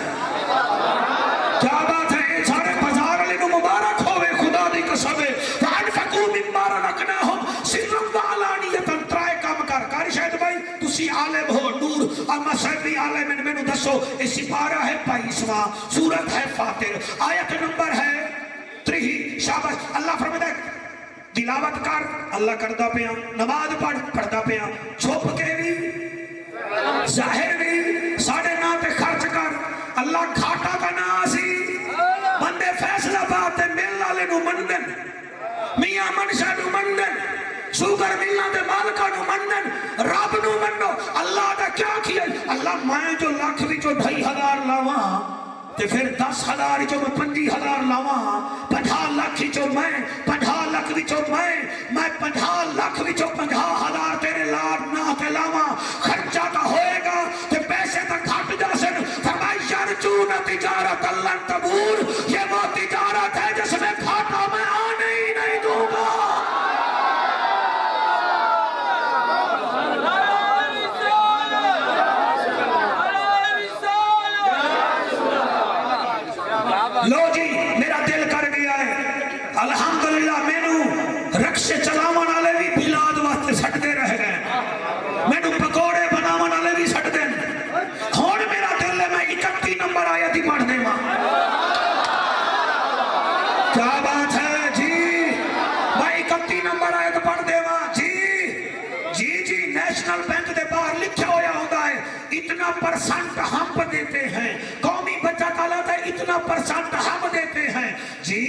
کیا بات ہے یہ سارے بازار علی نو مبارک ہوئے خدا دی قسم ہے وَأَنْفَقُوا مِمَّا رَزَقْنَاهُم سِرًّا وَعَلَانِيَةً ترائے کام کر کاری شاید بھائی تسی عالم ہو نور اما صاحب بھی عالم میں نے دسو اس سپارہ ہے 22واں سورت ہے فاتر آیت نمبر ہے 3 شاباش اللہ فرماتا ہے تلاوت کر اللہ کردہ پیا نماز پڑھتا پیا چھپ کے بھی ظاہر بھی ساڑھے نا تے خرچ کر اللہ کھاٹا کا ناسی بندے فیصلہ بات ہے مل لالے نو مندن میاں منشا نو مندن سوگر ملنا دے مالکہ نو مندن رب نو مندو اللہ دا کیا کیا اللہ میں جو لاکھ بھی جو 2,500 لاواں تے پھر 10,000 جو میں 50,000 لاواں 50 لاکھ جو میں 50 لاکھ بھی جو میں 50 لاکھ بھی جو 50,000 تیرے لار نہ تے لاواں خرچہ تا ہوئے گا تے پیسے تا کھٹ جا سن فرمائی یرجون تجارت لن تبور یہ وہ تجارت ہے جس میں کھاٹا میں آنے ہی نہیں دوں گا لو جی میرا دل کر گیا ہے الحمدللہ میں نو رکشے چلاون والے بھی بلاد واسطے سٹتے رہ گئے میں نو پکوڑے بناون والے بھی سٹ دیں ہون میرا دل ہے میں 31 نمبر آیت ہی پڑھ دے ماں کیا بات ہے جی میں 31 نمبر آیت پڑھ دے ماں جی نیشنل بینک دے باہر لکھا ہویا ہوتا ہے اتنا پرسنٹ ہم دیتے ہیں قومی بچت آلات ہے اتنا پرسنٹ ہم دیتے ہیں جی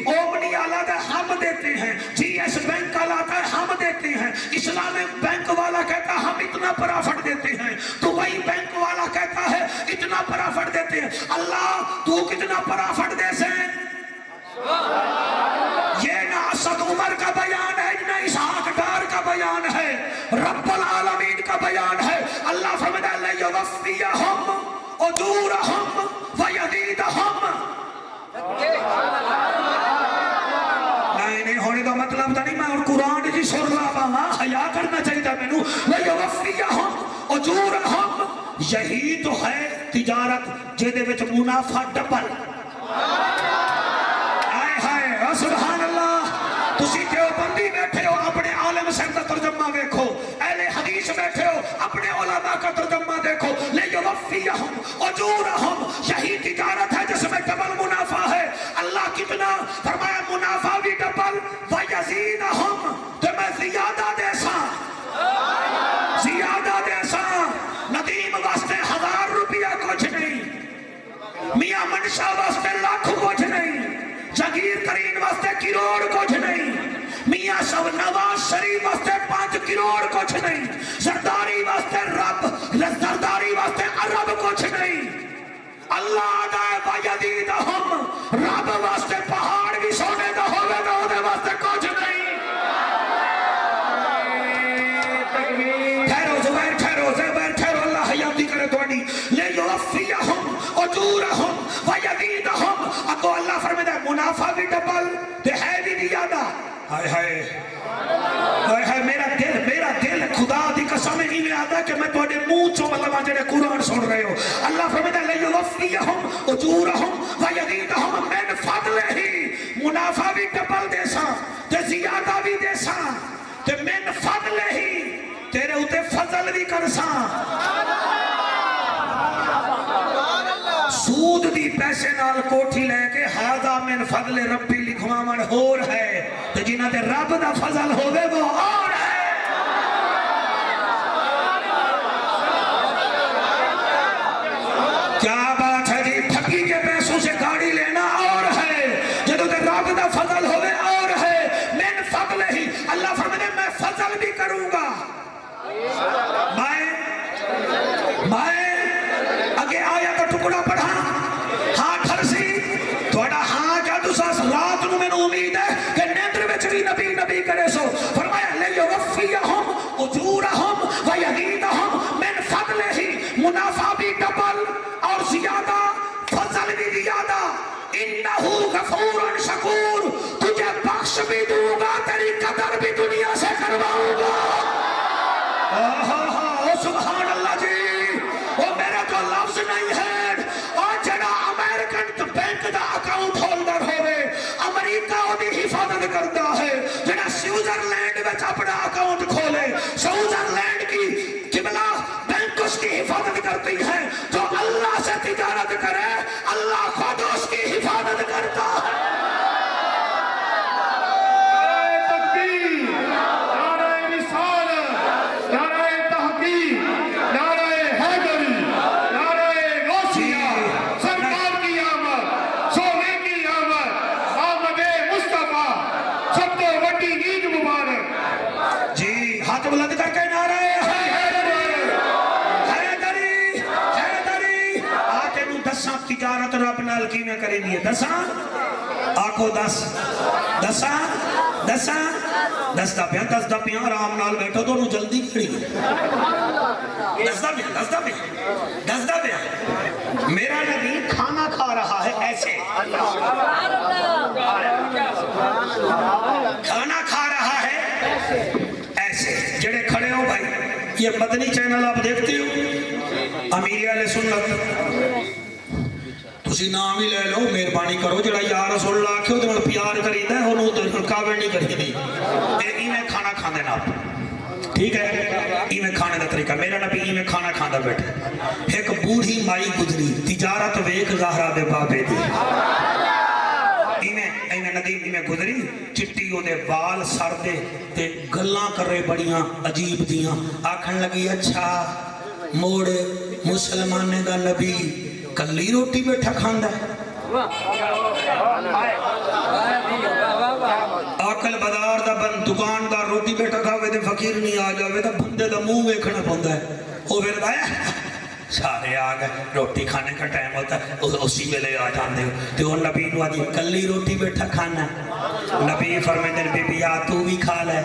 اومنی آلات ہے ہم دیتے ہیں جی ایس بینک آلات ہے ہم دیتے ہیں اسلامک بینک والا کہتا ہے ہم اتنا پرافٹ دیتے ہیں دبئی بینک والا کہتا ہے اتنا پرافٹ دیتے ہیں اللہ تو کتنا پرافٹ دے سے یہ نہ اسد عمر کا بیان ہے نہ اسحاق ڈار کا بیان ہے رب العالمین کا بیان ہے اللہ فرماتا ہے لیوفیہم اجورہم ویزیدہم نہیں ہونے کا مطلب تھا نہیں میں اور قرآن جی سن رہا باما حیا کرنا چاہیے میں نو لیوفیہم اجورہم یہی تو ہے تجارت جہدے وچ منافع ڈبل سبحان اللہ تسی دیوبندی بیٹھے ہو اپنے عالم صاحب کا ترجمہ دیکھو اہل حدیث بیٹھے ہو اپنے علماء کا ترجمہ دیکھو لیوفیہم اجورہم یہی تجارت ہے جس میں ڈبل منافع ہے اللہ کتنا فرمایا منافع بھی ڈبل ویزیدہم تو میں زیادہ دیسا ندیم واسطے 1000 روپیہ کچھ نہیں میاں منشا واسطے لاکھ کچھ نہیں جگیر ترین واسطے کروڑ کچھ نہیں میاں شب نواز شریف واسطے 5 کروڑ کچھ نہیں زرداری واسطے زرداری واسطے عرب کچھ نہیں اللہ آدھائے ویزیدہم رب واسطے پہاڑ بھی سونے دا ہوئے دا ہوئے واسطے کچھ نہیں ٹھہرو اللہ حیاتی کرے دوڑی لیوفیہم اجورہم ویزیدہم اگو اللہ فرمائے منافع بھی ڈبل تے ہے بھی زیادہ ہائے ہائے میرا دل خدا دی قسم ہی میں آتا کہ میں تھوڑے منہ چو مطلب جڑے قرآن سن رہے ہو اللہ فرمائے لیوفیہم اجورہم ویزیدہم من فضلہ منافع بھی ڈبل دے سا تے زیادہ بھی دے سا تے من فضلہ تیرے ہوتے فضل بھی کر سا سود دی پیسے نال کوٹھی لے کے ہاذا من فضل ربی لکھواون ہور ہے تو جنہ تے رب دا فضل ہوگے وہ اور ہے کیا بات ہے جی ٹھگی کے پیسوں سے گاڑی لینا اور ہے جنہ تے رب دا فضل ہوگے اور ہے من فضل میں اگے آیا تو ٹکڑا پڑھا ہاں ٹھرسی تھوڑا ہاں جادو ساس رات نو میں امید ہے کہ نیندر وچ بھی نبی نبی کرے سو فرمایا لیوفیہم اجورہم ویزیدہم من فضلہ منافع بھی ڈبل اور زیادہ فضل بھی زیادہ انہو غفور شکور تجھے بخش بھی دوں گا تیری قدر بھی دنیا سے کرواؤں گا سبحان اللہ جی وہ میرے تو لفظ نہیں ہے اور جڑا American bank the account holder ہوئے امریکہ دی حفاظت کرتا ہے جڑا سوئٹزرلینڈ میں اپنا اکاؤنٹ کھولے سوئٹزرلینڈ کی قبلہ بینک اس کی حفاظت کرتی ہے جو اللہ سے تجارت کرے اللہ خود اس کی حفاظت کرتا ہے بلند کر کے نعرہ حیدری حیدری آتے نو دساں تجارت رب نال کی میں کریں دیئے دساں آکو دس دساں دساں دس دا پیاں رام نال بیٹھو دونوں جلدی کھڑی دس دا پیاں میرا نبی کھانا کھا رہا ہے ایسے کھانا کھا رہا ہے جڑے کھڑے ہو بھائی یہ مدنی چینل آپ دیکھتے ہو امیر اہل سنت تسی نام ہی لے لو مہربانی کرو جڑا یا رسول اللہ کیوں تو پیار کریدا ہے انہوں تو کاوڑ نہیں کری دی ایویں کھانا کھاندے نا آپ ٹھیک ہے ایویں کھانے دا طریقہ میرا نبی ایویں کھانا کھاندا بیٹھا ایک بوڑھی مائی گزری تجارت ویکھ زہرا دے بابے دی ایویں ندیم میں گزری چٹی او دے وال سر دے تے گلاں کرے بڑیاں عجیب دیاں آکھن لگی اچھا موڑ مسلمانے دا نبی کلی روٹی بیٹھا کھاندا ہے آکل بازار دا بند دکاندار روٹی بیٹھا کھاوے تے فقیر نہیں آ جاوے تے بندے دا منہ ویکھنا پوندا ہے او پھر آیا سارے آگئے روٹی کھانے کا ٹائم ہوتا ہے اسی میں لے آ جاندے ہو تو وہ نبی نو آدھی کلی روٹی بیٹھا کھانا نبی فرمائے بی بی یا تو بھی کھا لے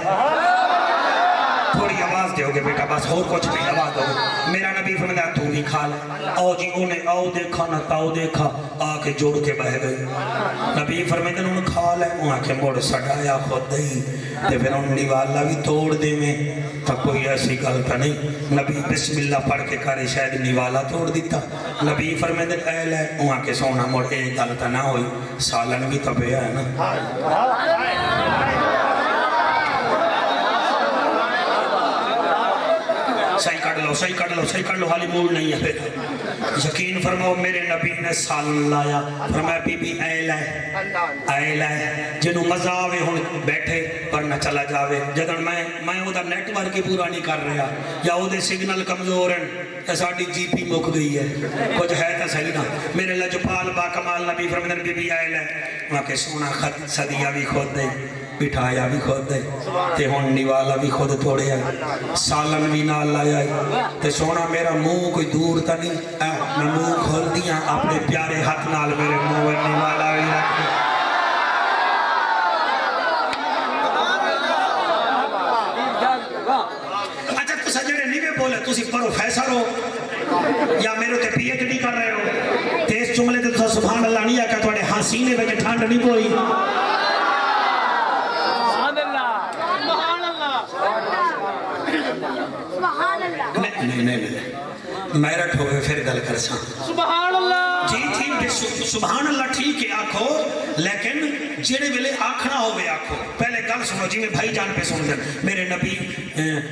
تھوڑی آواز دے ہوگے بیٹا بس اور کچھ نہیں آواز دو میرا نبی فرمائے تو بھی کھا لے آؤ جی انہیں آؤ دیکھا نہ تاؤ دیکھا آکے جوڑ کے بہ گئی نبی فرمائے انہیں کھا لے وہاں کے موڑ سڑایا خود دئی تے پھر انہیں نیوالا بھی توڑ دے میں تا کوئی ایسی غلطہ نہیں نبی بسم اللہ پڑھ کے کارے شاید نیوالا توڑ دیتا نبی فرمائے اے لے وہاں کے سونا موڑ ایک غلطہ نہ ہوئی سالن بھی تبیا ہے نا صحیح کر لو حالی موڑ نہیں ہے یقین فرماؤ میرے نبی نے سالن لایا فرمایا بی بی اے لائے جنہوں مزہ آوے ہوں بیٹھے پر نہ چلا جاوے جدن میں وہ دا نیٹ ورک پورا نہیں کر رہا یا وہ دے سگنل کمزور ہیں ساڑی جی پی مک گئی ہے کچھ ہے تا صحیح نا میرے لجپال با کمال نبی فرمایا بی بی اے لائے وہاں کے سونا خط صدیہ بھی خود دے بٹھایا بھی خود دے تے ہون نیوالا بھی خود توڑے آئی سالن بھی نال لائے آئی تے سونا میرا منہ کوئی دور تا نہیں میں منہ کھول دیا اپنے پیارے ہاتھ نال میرے منہ نیوالا بھی رکھ دیا اچھا تو سجڑے نہیں میں بولے تو سی پروفیسر ہو یا میرے تے پی ایچ ڈی کر رہے ہو تیس جملے تے تو سبحان اللہ نہیں آکا تو اڑے حسینے بجے ٹھانڈ نہیں پوئی نہیں میرٹ ہوئے پھر گل کر ساں سبحان اللہ جی سبحان اللہ ٹھیک ہے آکھو لیکن جڑے ویلے آکھنا ہوئے آکھو پہلے گل سنو جی میں بھائی جان پہ سن دیں میرے نبی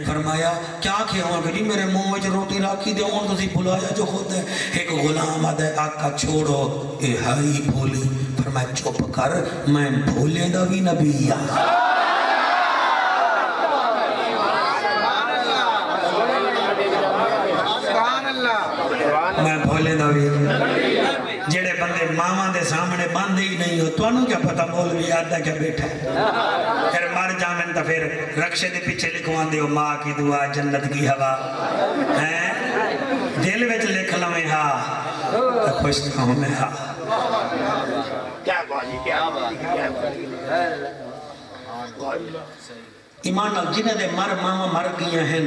فرمایا کیا کیا ہوا کہ میرے منہ وچ روٹی راکھی دے ہوں تسی بلایا جو خود ہے ایک غلام آدھے آقا چھوڑو اے ہائی بھولی فرمایا چپ کر میں بھولے دا بھی نبی میں بھولے دا بھی جڑے دے ماما دے سامنے باندھے ہی نہیں ہو تو انہوں کیا پتا مولوی آدھا کیا بیٹھا ہے پھر مر جامن تو پھر رکشے دے پیچھے لکھوان دے ہو ماں کی دعا جنت کی ہوا دل وچ لکھ لویں ہاں خوش ہوں میں ہاں ایمان اب جنہیں دے مر ماما مر گیا ہیں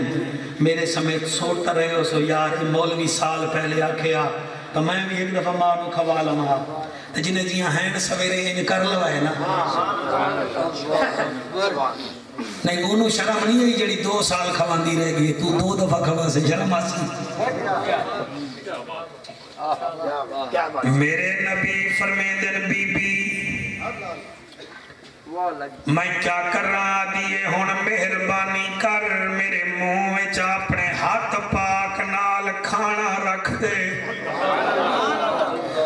میرے سمیت سوٹا رہے ہو سو یار مولوی سال پہلے آکھیا تو میں بھی ایک دفعہ ماں نو کھوا لما جنہیں جیاں ہیں سویرے ان کر لوا ہے نا نہیں انہوں شرم نہیں ہے جڑی 2 سال کھوان دی رہ گئی تو 2 دفعہ کھوا سے شرم آسی میرے نبی فرمیدن بی بی میں کیا کر رہا دیئے ہون مہربانی کر میرے منہ وچ اپنے ہاتھ پاک نال کھانا رکھ دے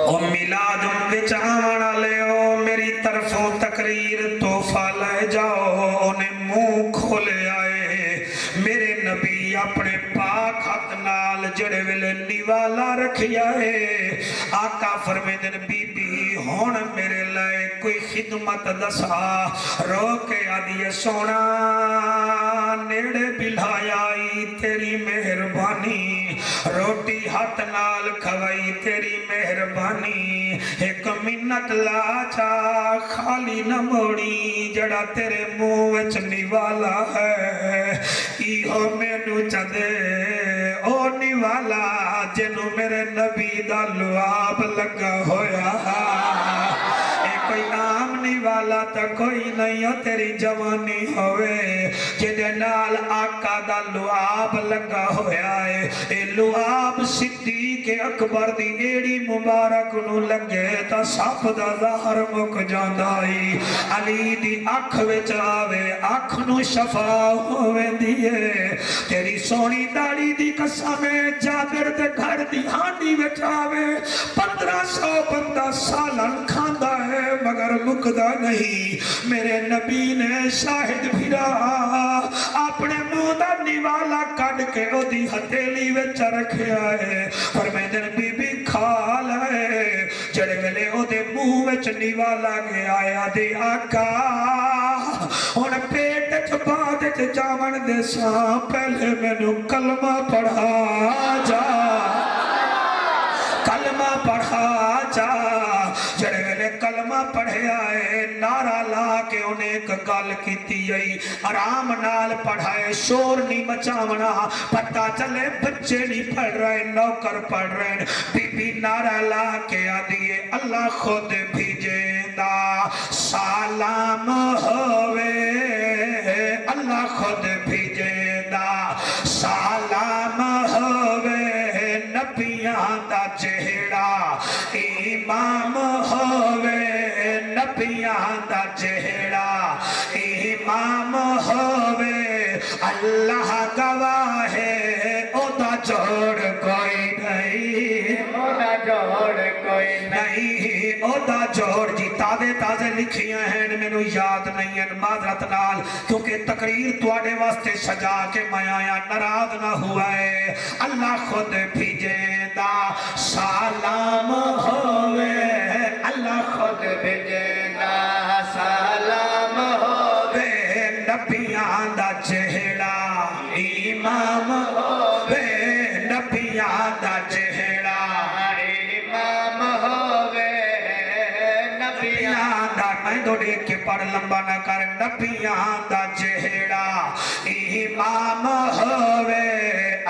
او میلاد وچ آونا لے او میری طرفوں تقریر تحفہ لے جاؤ انہیں منہ کھولے آئے میرے نبی اپنے پاک ہاتھ نال جڑے ویلے نیوالا رکھیا ہے آقا فرمیدن بی بی ہون میرے لئے کوئی خدمت دسا رو کے آدھی سونا نیڑے بلھائی تیری مہربانی روٹی ہاتھ نال کھوائی تیری مہربانی ایک منت لا چا خالی نہ موڑی جڑا تیرے منہ وچ نیوالا ہے ایہو مینو چدے او نیوالا جنو میرے نبی دا لعاب لگا ہویا کوئی عام نیوالا تا کوئی نہیں ہو تیری جوانی ہوئے جدے نال آقا دا لعاب لگا ہویا ہے اے لعاب صدیق اکبر دی ایڑی مبارک نو لگے تا سپ دا ظاہر مک جاندائی علی دی اکھ وچ آوے اکھ نو شفا ہوئے دیئے تیری سونی داڑی دی قسم جابر دے گھر دی ہانڈی وچ آوے 1500 بندہ سالن کھاندا ہے مگر مکدہ نہیں میرے نبی نے شاہد بھیرا اپنے مودا نیوالا کڑ کے او دی ہتیلی وچ رکھے آئے فرمیدن بی بی کھا لائے جڑے ویلے او دے منہ وچ نیوالا گے آیا دی آقا ان پیٹ چباد جامن دے ساں پہلے میں نو کلمہ پڑھا جا کلمہ پڑھا جا جڑے ویلے کلمہ پڑھے آئے نعرہ لا کے انہیں ایک گل کیتی آئی آرام نال پڑھائے شور نہیں مچاونا پتہ چلے بچے نہیں پڑھ رہے نوکر پڑھ رہے بی بی نعرہ لا کے آدھیے اللہ خود بھیجے دا سلام ہوئے اللہ خود بھیجے دا سلام ہوئے نبیاں دا چہرہ امام ہوئے نبیاں دا چہرہ امام ہوئے اللہ گواہ ہے او دا جوڑ کوئی نہیں او دا جوڑ کوئی نہیں او دا جوڑ جی تازے لکھیاں ہیں میں نو یاد نہیں ہیں معذرت نال کیونکہ تقریر تواڈے واسطے سجا کے میں آیا ناراض نہ ہوا ہے اللہ خود بھیجے دا سلام ہوئے اللہ خود بھیجے دا سلام ہوئے نبیاں دا چہرہ امام ہوئے نبیاں دا چہرہ امام ہوئے نبیاں دا میں دو دیکھ کے پڑھ لمبا نہ کر نبیاں دا چہرہ امام ہوئے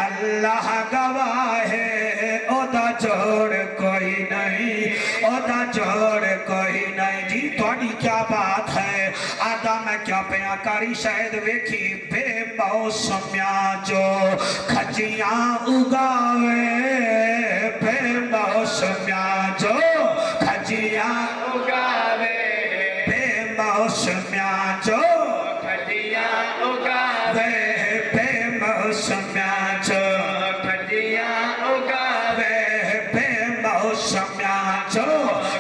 اللہ گواہ ہے او دا جوڑ کوئی نہیں او دا جوڑ کوئی نہیں جی توڑی کیا بات ہے آدھا میں کیا پیاکاری شاید ویکھی بے موسمیاں جو کھجیاں اگاوے بے موسمیاں جو کھجیاں اگاوے بے موسمیاں جو کھجیاں اگاوے بے موسمیاں جو کھجیاں اگاوے بے موسمیاں جو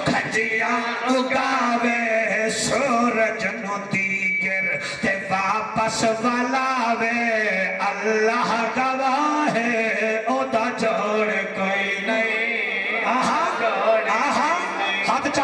کھجیاں اگاوے سورج نو دیگر تے واپس والاوے اللہ گواہ ہے او دا جوڑ کوئی نہیں آہا آہا ہاتھ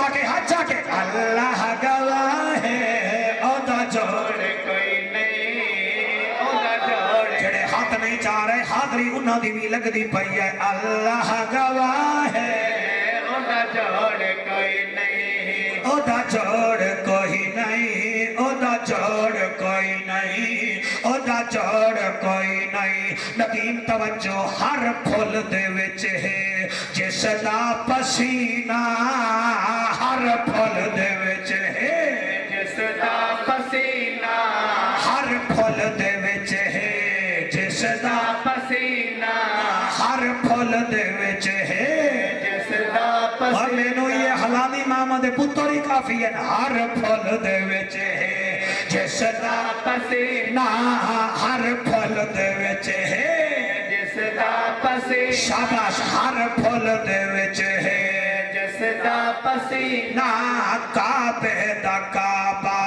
چاہ کے اللہ گواہ ہے اودا جوڑ کوئی نہیں اودا جوڑ جڑے ہاتھ نہیں چاہ رہے حاضری انہاں دی بھی لگ دی پئی ہے اللہ گواہ ہے اودا جوڑ کوئی نہیں اودا جوڑ کوئی نہیں اودا جوڑ کوئی نہیں اودا جوڑ کوئی نہیں ندیم توجہ ہر پھول دے وچ ہے جس دا پسینہ ہر پھول دے وچ ہے جس دا پسینہ ہر پھول دے وچ ہے جس دا پسینہ ہر پھول دے وچ ہے جس دا پسینہ اور مینوں یہ حلالی ماما دے پتر ہی کافی ہے ہر پھول دے وچ ہے جس دا پسینہ ہر پھول دے وچ ہے جس دا پسینہ شاباش ہر پھول دے وچ ہے جس دا پسینہ کعبے دا کعبہ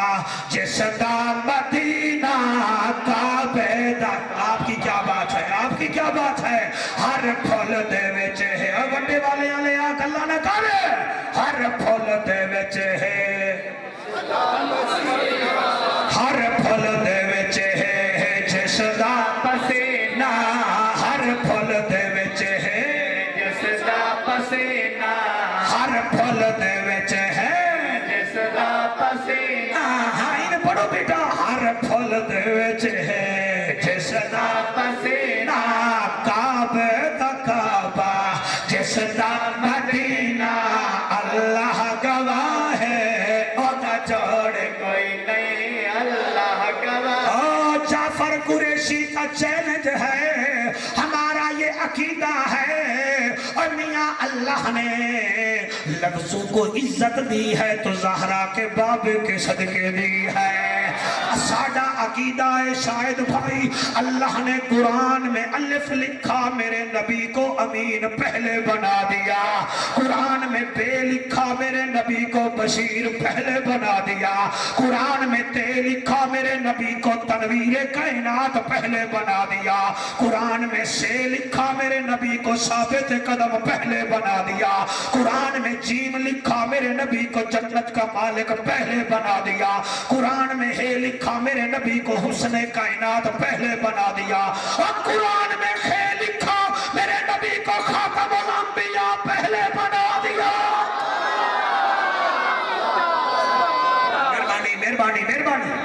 جس دا مدینہ کعبے دا آپ کی کیا بات ہے آپ کی کیا بات ہے ہر پھول دے وچ ہے وڈے والے والے آگ اللہ نہ کرے ہر پھول دے وچ ہے ہر پھول دے وچ ہے جس دا پسینہ ہر پھول دے وچ ہے جس دا پسینہ ہر پھول دے وچ ہے جس دا پسینہ ہائن پڑھو بیٹا ہر پھول دے وچ ہے جس دا پسینہ کعبے دا کعبہ جس دا مدینہ اللہ گواہ ہے اودا جوڑ کوئی نہیں اللہ گواہ جعفر قریشی کا چیلنج ہے ہمارا یہ عقیدہ ہے اور میاں اللہ نے لفظوں کو عزت دی ہے تو زہرا کے بابے کے صدقے دی ہے ساڈا عقیدہ ہے شاید بھائی اللہ نے قرآن میں الف لکھا میرے نبی کو امین پہلے بنا دیا قرآن میں بے لکھا میرے نبی کو بشیر پہلے بنا دیا قرآن میں تے لکھا میرے نبی کو تنویر کائنات پہلے بنا دیا قرآن میں سے لکھا میرے نبی کو ثابت قدم پہلے بنا دیا قرآن میں جیم لکھا میرے نبی کو جنت کا مالک پہلے بنا دیا قرآن میں ہے لکھا میرے نبی کو حسن کائنات پہلے بنا دیا اور قرآن میں ہے لکھا میرے نبی کو خاتم الانبیاء پہلے بنا دیا مہربانی مہربانی مہربانی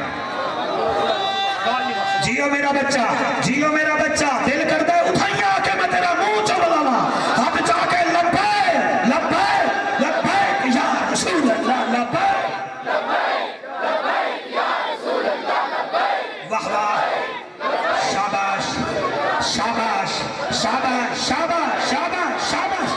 جیو میرا بچہ جیو میرا بچہ دل کرتا ہے اٹھائیا کہ میں تیرا منہ چبلاوا ہاتھ جا کے لبیک لبیک لبیک یا رسول اللہ لبیک لبیک لبیک یا رسول اللہ لبیک واہ واہ شاباش شاباش شاباش شاباش شاباش شاباش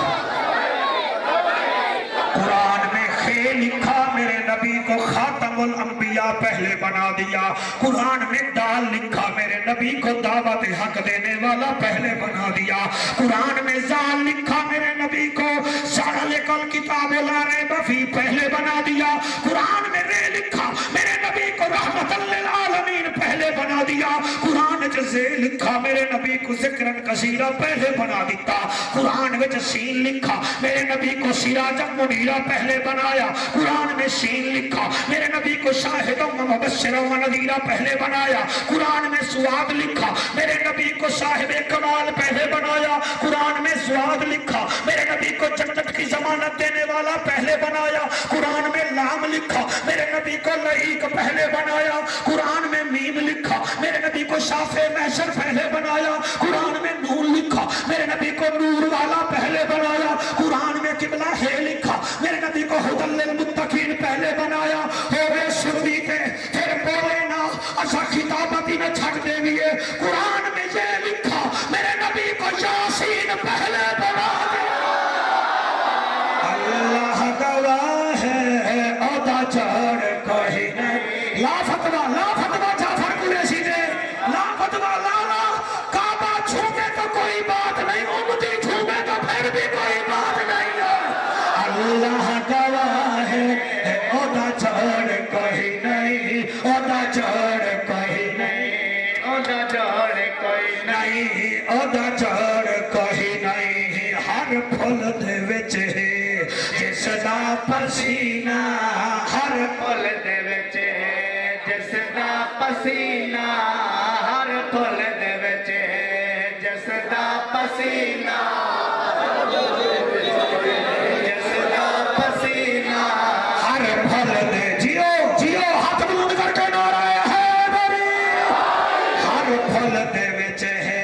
قرآن میں خے لکھا میرے نبی کو خاتم الانبیاء پہلے بنا دیا قرآن میں دال لکھا میرے نبی کو دعوت حق دینے والا پہلے بنا دیا قرآن میں زال لکھا میرے نبی کو ذالکل کتاب لا ریب فیہ پہلے بنا دیا قرآن میں رے لکھا میرے نبی کو رحمت للعالمین پہلے بنا دیا قرآن جزے لکھا میرے نبی کو ذکرن کثیرہ پہلے بنا دیتا قرآن میں سین لکھا میرے نبی کو سراجا منیرہ پہلے بنایا قرآن میں سین لکھا میرے نبی کو شاہد و مبشر و نذیرہ پہلے بنایا قرآن میں سواد لکھا میرے نبی کو صاحب کمال پہلے بنایا قرآن میں سواد لکھا میرے نبی کو جنت کی ضمانت دینے والا پہلے بنایا قرآن میں لام لکھا میرے نبی کو لعیق پہلے بنایا قرآن میں میم لکھا میرے نبی کو شافع محشر پہلے بنایا قرآن میں نون لکھا میرے نبی کو نور والا پہلے بنایا قرآن میں قبلہ ہے لکھا میرے نبی کو ہدی للمتقین پہلے بنایا ہوئے سنی کے پھر بولے نا اچھا خطابتی میں چھٹ دے لیے قرآن میں یہ لکھا میرے نبی کو یاسین پہلے بنا دیا اللہ گواہ ہے عہدہ چڑھ کوئی نہیں لا فتوہ جعفر قریشی دے لا فتوہ لا کعبہ چھوڑے تو کوئی بات نہیں امتی چھوڑے تو پھر بھی کوئی بات نہیں ہے اللہ گواہ ہے عہدہ چڑھ کوئی نہیں عہدہ چڑھ کوئی نہیں عہدہ چڑھ کوئی نہیں عہدہ چڑھ کوئی نہیں ہر پھول دے وچ ہے جس ਜਿਸ ਦਾ ਪਸੀਨਾ ਹਰ ਫੁੱਲ ਦੇ ਵਿੱਚ ਜਿਸ ਦਾ ਪਸੀਨਾ ਹਰ ਫੁੱਲ ਦੇ ਵਿੱਚ ਜਿਸ ਦਾ ਪਸੀਨਾ ਜਿਸ ਦਾ ਪਸੀਨਾ ਹਰ ਫੁੱਲ ਦੇ ਜਿਓ ਜਿਓ ਹੱਥ ਬੁਲੰਦ ਕਰਕੇ ਨਾਰਾ ਹੈ ਬਰੀ ਹਰ ਫੁੱਲ ਦੇ ਵਿੱਚ ਹੈ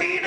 3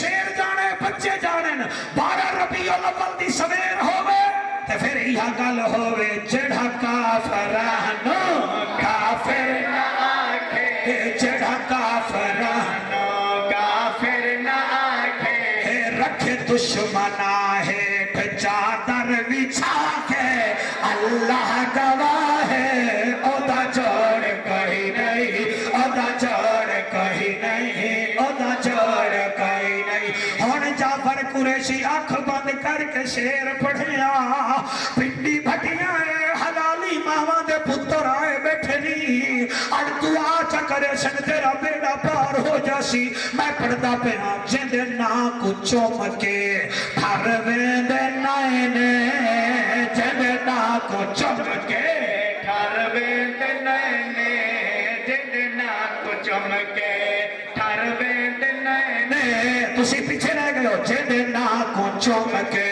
شیر جانے بچے جانن 12 ربیع الاول دی سویر ہوے تے پھر یہ گل ہوے جڑا کافرانو کافر نہ آکھے جڑا کافرانو کافر نہ آکھے رکھے دشمنا ہے چادر بچھا کے اللہ گواہ ہے اودا جوڑ کہیں نہیں اودا جوڑ کہیں نہیں اودا جوڑ کہیں نہیں ہون جعفر قریشی آنکھ بند کر کے شیر پڑھیا پنڈی بھٹیاں حلالی ماما دے پتر آئے بیٹھے نہیں اور دعا چکرے سن تیرا بیڑا پار ہو جاسی میں پڑھتا پہ ہاں جندے نا کچھو مکے پھر ویندے نائنے جندے نا کچھو مکے ٹھر ویندے نائنے جندے نا کچھو مکے ٹھر ویندے نائنے تسی پیچھے رہ گئے ہو جندے نا کچھو مکے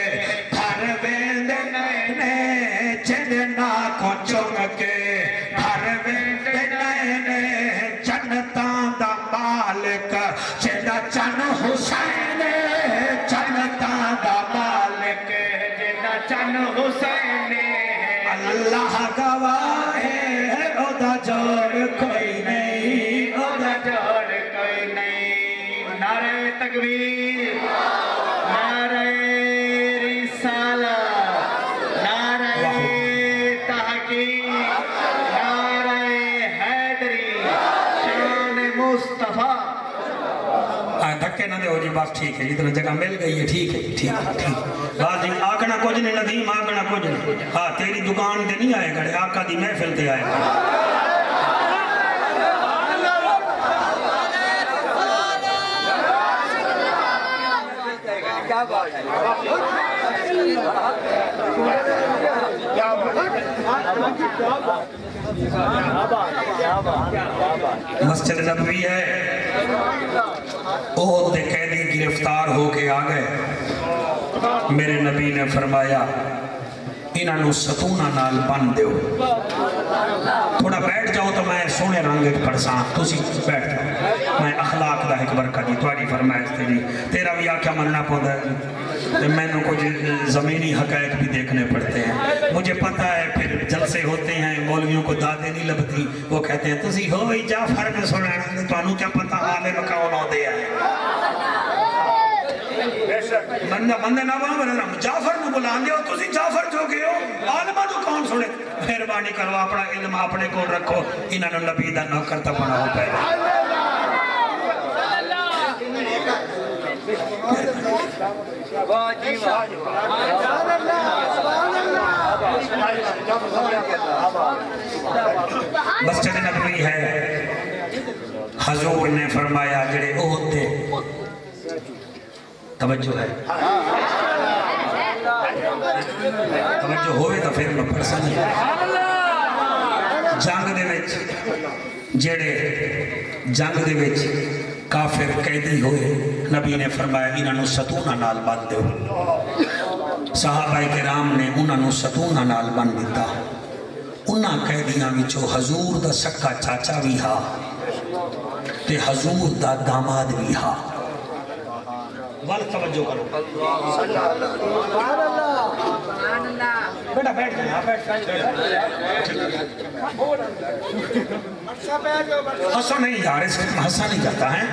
پھر ویندے نائنے جندے نا کچھو مکے پھر ویندے نائنے جنتاں دا مالک جنہ چن حسین جنتاں دا مالک جنہ چن حسین اللہ گواہ ہے اودا جوڑ کوئی نہیں اودا جوڑ کوئی نہیں نعرہ تکبیر نعرہ رسالت نعرہ تحقیق نعرہ حیدری شان مصطفیٰ دھکے نہ دے ہو جی بس ٹھیک ہے اتنا جگہ مل گئی ہے ٹھیک ہے ٹھیک ہے ٹھیک بس جی آگنا کچھ نہیں ندیم آگنا کچھ نہیں ہاں تیری دکان دے نہیں آئے گڑے آقا دی محفل تے آئے گڑے مسجد نبوی ہے احد دے قیدی گرفتار ہو کے آ گئے میرے نبی نے فرمایا انہاں نو ستونہ نال بن دیو تھوڑا بیٹھ جاؤ تو میں سونے رنگ پڑساں تسی بیٹھ جاؤ میں اخلاق دا ایک برکہ دی تھوڑی فرمائش تیری تیرا بھی آکھا مننا پودا ہے میں نے کچھ زمینی حقائق بھی دیکھنے پڑتے ہیں مجھے پتہ ہے پھر جلسے ہوتے ہیں مولویوں کو دادیں نہیں لبتی وہ کہتے ہیں تسی ہوئی جعفر میں سنانا تو انہوں کیا پتہ عالم کون ہوتے ہیں بندے نہ وہاں جعفر نو بلان دے ہو تسی جعفر جو گئے ہو عالمہ نو کون سنے مہربانی کرو اپنا علم اپنے کو رکھو انہوں نے نبی دا نوکر تا بنا ہو پہلے مسجد نبوی ہے حضور نے فرمایا جڑے احد دے توجہ ہے توجہ ہوئے تو پھر میں پرسن ہے جنگ دے وچ جڑے جنگ دے وچ کافر قیدی ہوئے نبی نے فرمایا انہاں نو ستونہ نال بن دیو صحابہ کرام نے انہاں نو ستونہ نال بن دیتا انہاں قیدیاں وچوں حضور دا سکا چاچا بھی ہا تے حضور دا داماد بھی ہا وال توجہ کرو بیٹا بیٹھ جائے ہنسو نہیں یار اس میں ہنسا نہیں جاتا ہے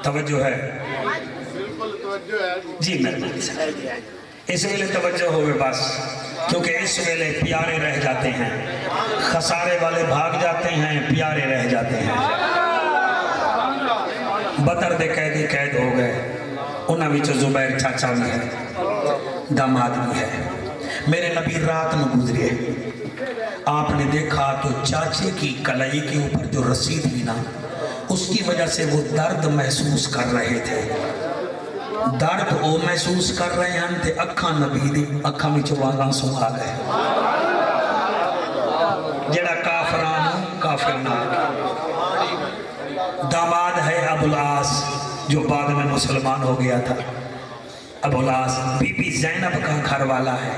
توجہ ہے جی مہربانی اس ویلے توجہ ہوئے بس کیونکہ اس ویلے پیارے رہ جاتے ہیں خسارے والے بھاگ جاتے ہیں پیارے رہ جاتے ہیں بدر دے قیدی قید ہو گئے انہاں وچ زبیر چاچا بھی ہے داماد بھی ہے میرے نبی رات میں گزرے آپ نے دیکھا تو چاچے کی کلائی کے اوپر جو رسی تھی نا اس کی وجہ سے وہ درد محسوس کر رہے تھے درد وہ محسوس کر رہے ہیں تے اکھاں نبی دی اکھاں میں چوانگاں سو آ گئے جڑا کافران کافر نہ داماد ہے ابو العاص جو بعد میں مسلمان ہو گیا تھا ابو العاص بی بی زینب کا گھر والا ہے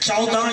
14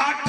8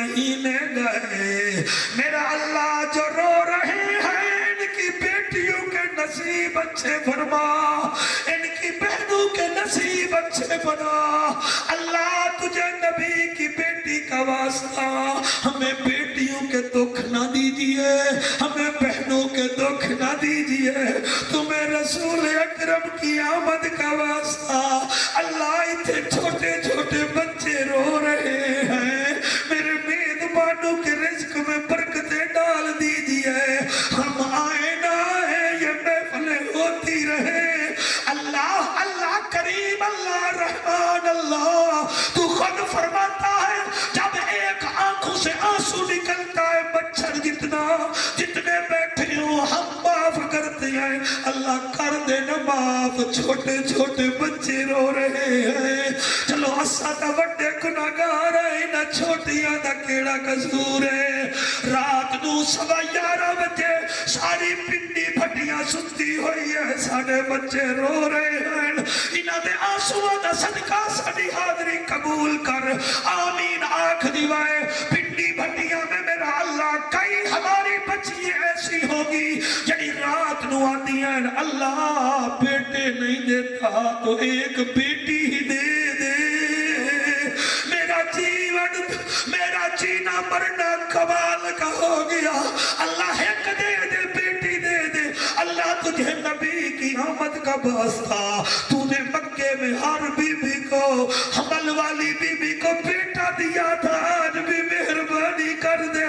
مہینے گئے، میرا اللہ جو رو رہے ہیں ان کی بیٹیوں کے نصیب اچھے فرما، ان کی بہنوں کے نصیب اچھے بنا۔ اللہ تجھے نبی کی بیٹی کا واسطہ ہمیں بیٹیوں کے دکھ نہ دیجئے، ہمیں بہنوں کے دکھ نہ دیجئے، تمہیں رسول اکرم کی آمد کا واسطہ اللہ اتنے چھوٹے چھوٹے بچے رو رہے ہیں، میرے میزبانوں کے رزق میں برکتیں ڈال دیجئے، ہم آئے نہ آئے یہ محفلیں ہوتی رہے۔ اللہ اللہ کریم، اللہ رحمان، اللہ تو خود فرماتا ہے جب ایک آنکھوں سے آنسو نکلتا ہے مچھر جتنا، جتنے بیٹھے ہوں ہم معاف کرتے ہیں، اللہ کر دینا معاف، چھوٹے چھوٹے بچے رو رہے ہیں، چلو اسا تا وڈے گناہگار ہیں، نہ چھوٹیاں دا کیڑا قصور ہے۔ رات نو 11:15 بجے ساری پنڈی پھٹیاں ستی ہوئی ہے، ساڑے بچے رو رہے ہیں، انہاں دے آنسواں دا صدقہ ساری حاضری قبول کر، آمین آنکھ دیوائے۔ پنڈی بھٹیاں میں میرا اللہ کئی ہماری بچی ایسی ہوگی جنہی رات نو آتی ہیں، اللہ بیٹے نہیں دیتا تو ایک بیٹی ہی دے دے، میرا جیون میرا جینا مرنا کمال کا ہو گیا، اللہ ایک دے دے بیٹی دے دے۔ اللہ تجھے نبی کی آمد کا واسطہ، تو نے مکے میں ہر بی بی کو، حمل والی بی بی کو بیٹا دیا تھا، آج بھی مہربانی کر دے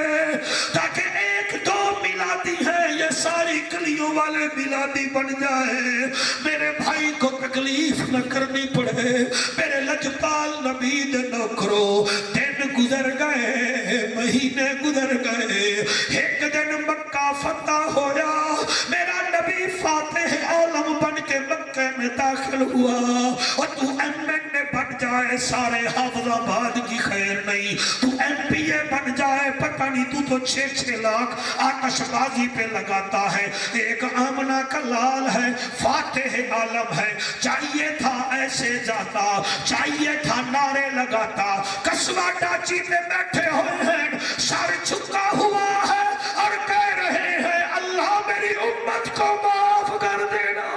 تاکہ ایک دو میلادی ہیں یہ ساری گلیوں والے میلادی بن جائے، میرے بھائی کو تکلیف نہ کرنی پڑے، میرے لجپال نبی دے نوکرو، دن گزر گئے، مہینے گزر گئے، ایک دن مکہ فتح ہویا، میرا نبی فاتح عالم بن کے مکہ میں داخل ہوا، اور تو ایم این اے بن جائے سارے حافظ آباد کی خیر نہیں، تو ایم پی اے بن جائے پتہ نہیں، تو تو 6 لاکھ آتش بازی پہ لگاتا ہے، ایک آمنہ کا لال ہے، فاتح عالم ہے، چاہیے تھا ایسے جاتا، چاہیے تھا نعرے لگاتا، قصبہ ڈاچی پہ بیٹھے ہوئے ہیں، سر چھکا ہوا ہے اور کہہ رہے ہیں اللہ میری امت کو معاف کر دینا۔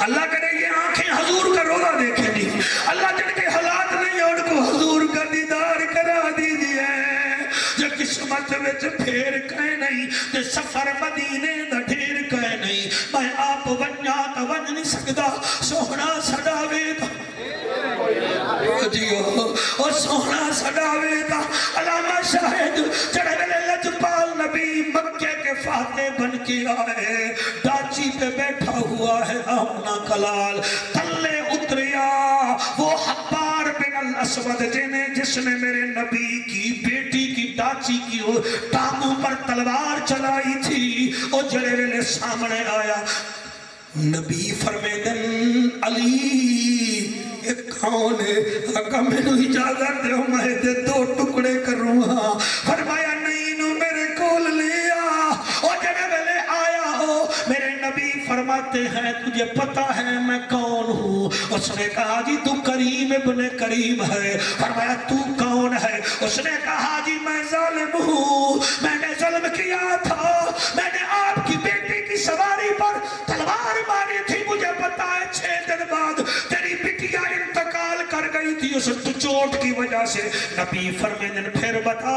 اللہ کرے یہ آنکھیں حضور کا روزہ دیکھیں گی، اللہ جن کے حالات نہیں ان کو حضور کا دیدار کرا دیجئے، جو قسمت وچ پھیر کہیں نہیں، جو سفر مدینے دا ڈھیر کہیں نہیں، میں آپ ونجا تا ونج نہیں سکتا، سوہنا سڑاوے تا اور سوہنا سڑاوے تا۔ علامہ شاہد جڑے ویلے لجپال نبی مکے کے فاتح بن کے آئے، ڈاچی پہ بیٹھا ہوا ہے آمنہ کلال، تلے اتریا وہ حبار بن الاسود جس نے میرے نبی کی بیٹی کی ڈاچی کی ٹانگوں پر تلوار چلائی تھی، اور جڑے ویلے سامنے آیا، نبی فرمیدن علی یہ کون ہے؟ آقا میں نے اجازت دے میں دے 2 ٹکڑے کروں ہاں، فرمایا نہیں نو میرے کول لیا، اور جب ویلے آیا ہو میرے نبی فرماتے ہیں تجھے پتا ہے میں کون ہوں؟ اس نے کہا جی تو کریم ابن کریم ہے۔ فرمایا تو کون ہے؟ اس نے کہا جی میں ظالم ہوں، میں نے ظلم کیا تھا، میں نے آپ کی بیٹی کی سواری پر تلوار ماری تھی، مجھے پتا ہے 6 دن بعد تیری بٹیا انتقال کر گئی تھی اس چوٹ کی وجہ سے۔ نبی فرمیدن پھر بتا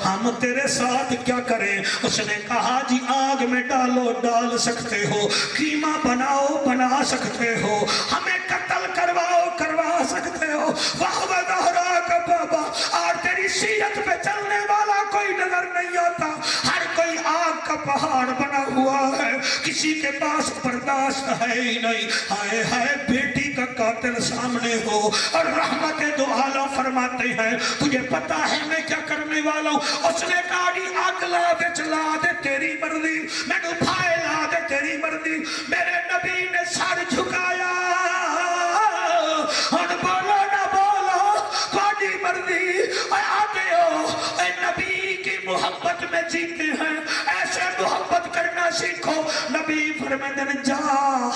ہم تیرے ساتھ کیا کریں؟ اس نے کہا جی آگ میں ڈالو ڈال سکتے ہو، قیمہ بناؤ بنا سکتے ہو، ہمیں قتل کرواؤ کروا سکتے ہو، وَهْوَ ظَهْرَاكَ بابا، اور تیری سیرت پہ چلنے والا کوئی نظر نہیں آتا، ہر کوئی آگ کا پہاڑ بنا ہوا ہے، کسی کے پاس برداشت ہے ہی نہیں۔ ہائے ہائے بیٹی کا قاتل سامنے ہو، اور رحمت دو عالم فرماتے ہیں تجھے پتا ہے میں کیا کرنے والا ہوں؟ اس نے کہا جی آگ لا دے چلا دے تیری مرضی، میں نے بھائے لا دے تیری مرضی۔ میرے نبی نے سر جھکایا، اور بولو نہ بولو کوئی مرضی، اے آگے ہو، اے نبی کی محبت میں جیتے ہیں، ایسے محبت کرنا سیکھو۔ نبی فرمیدن جا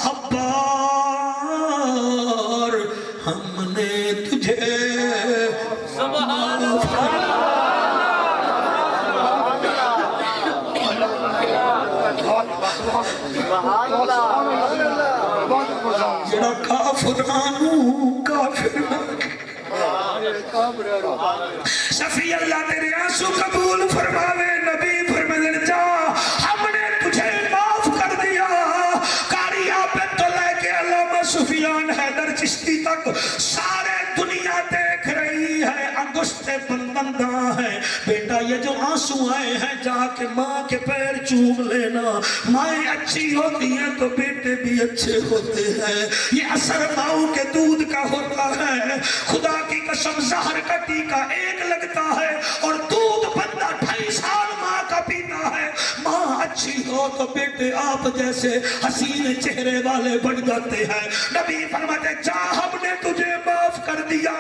حبار جڑا کافرانو کافر نہ صفی اللہ تیرے آنسو قبول فرماوے نبی فرمائے جا ہم نے تجھے معاف کر دیا کاری آپ تو لے کے علامہ سفیان حیدر چشتی تک سارے دنیا دیکھ رہی ہے انگشت بندہ ہے بیٹا یہ جو آنسو آئے ہیں جا کے ماں کے پیر چوم لینا مائیں اچھی ہوتی ہیں تو بیٹے بھی اچھے ہوتے ہیں یہ اثر ماؤں کے دودھ کا ہوتا ہے خدا کی قسم زہر کا ٹیکا ایک لگتا ہے اور دودھ بندہ 2.5 سال ماں کا پیتا ہے ماں اچھی ہو تو بیٹے آپ جیسے حسین چہرے والے بن جاتے ہیں نبی فرماتے جا ہم نے تجھے معاف کر دیا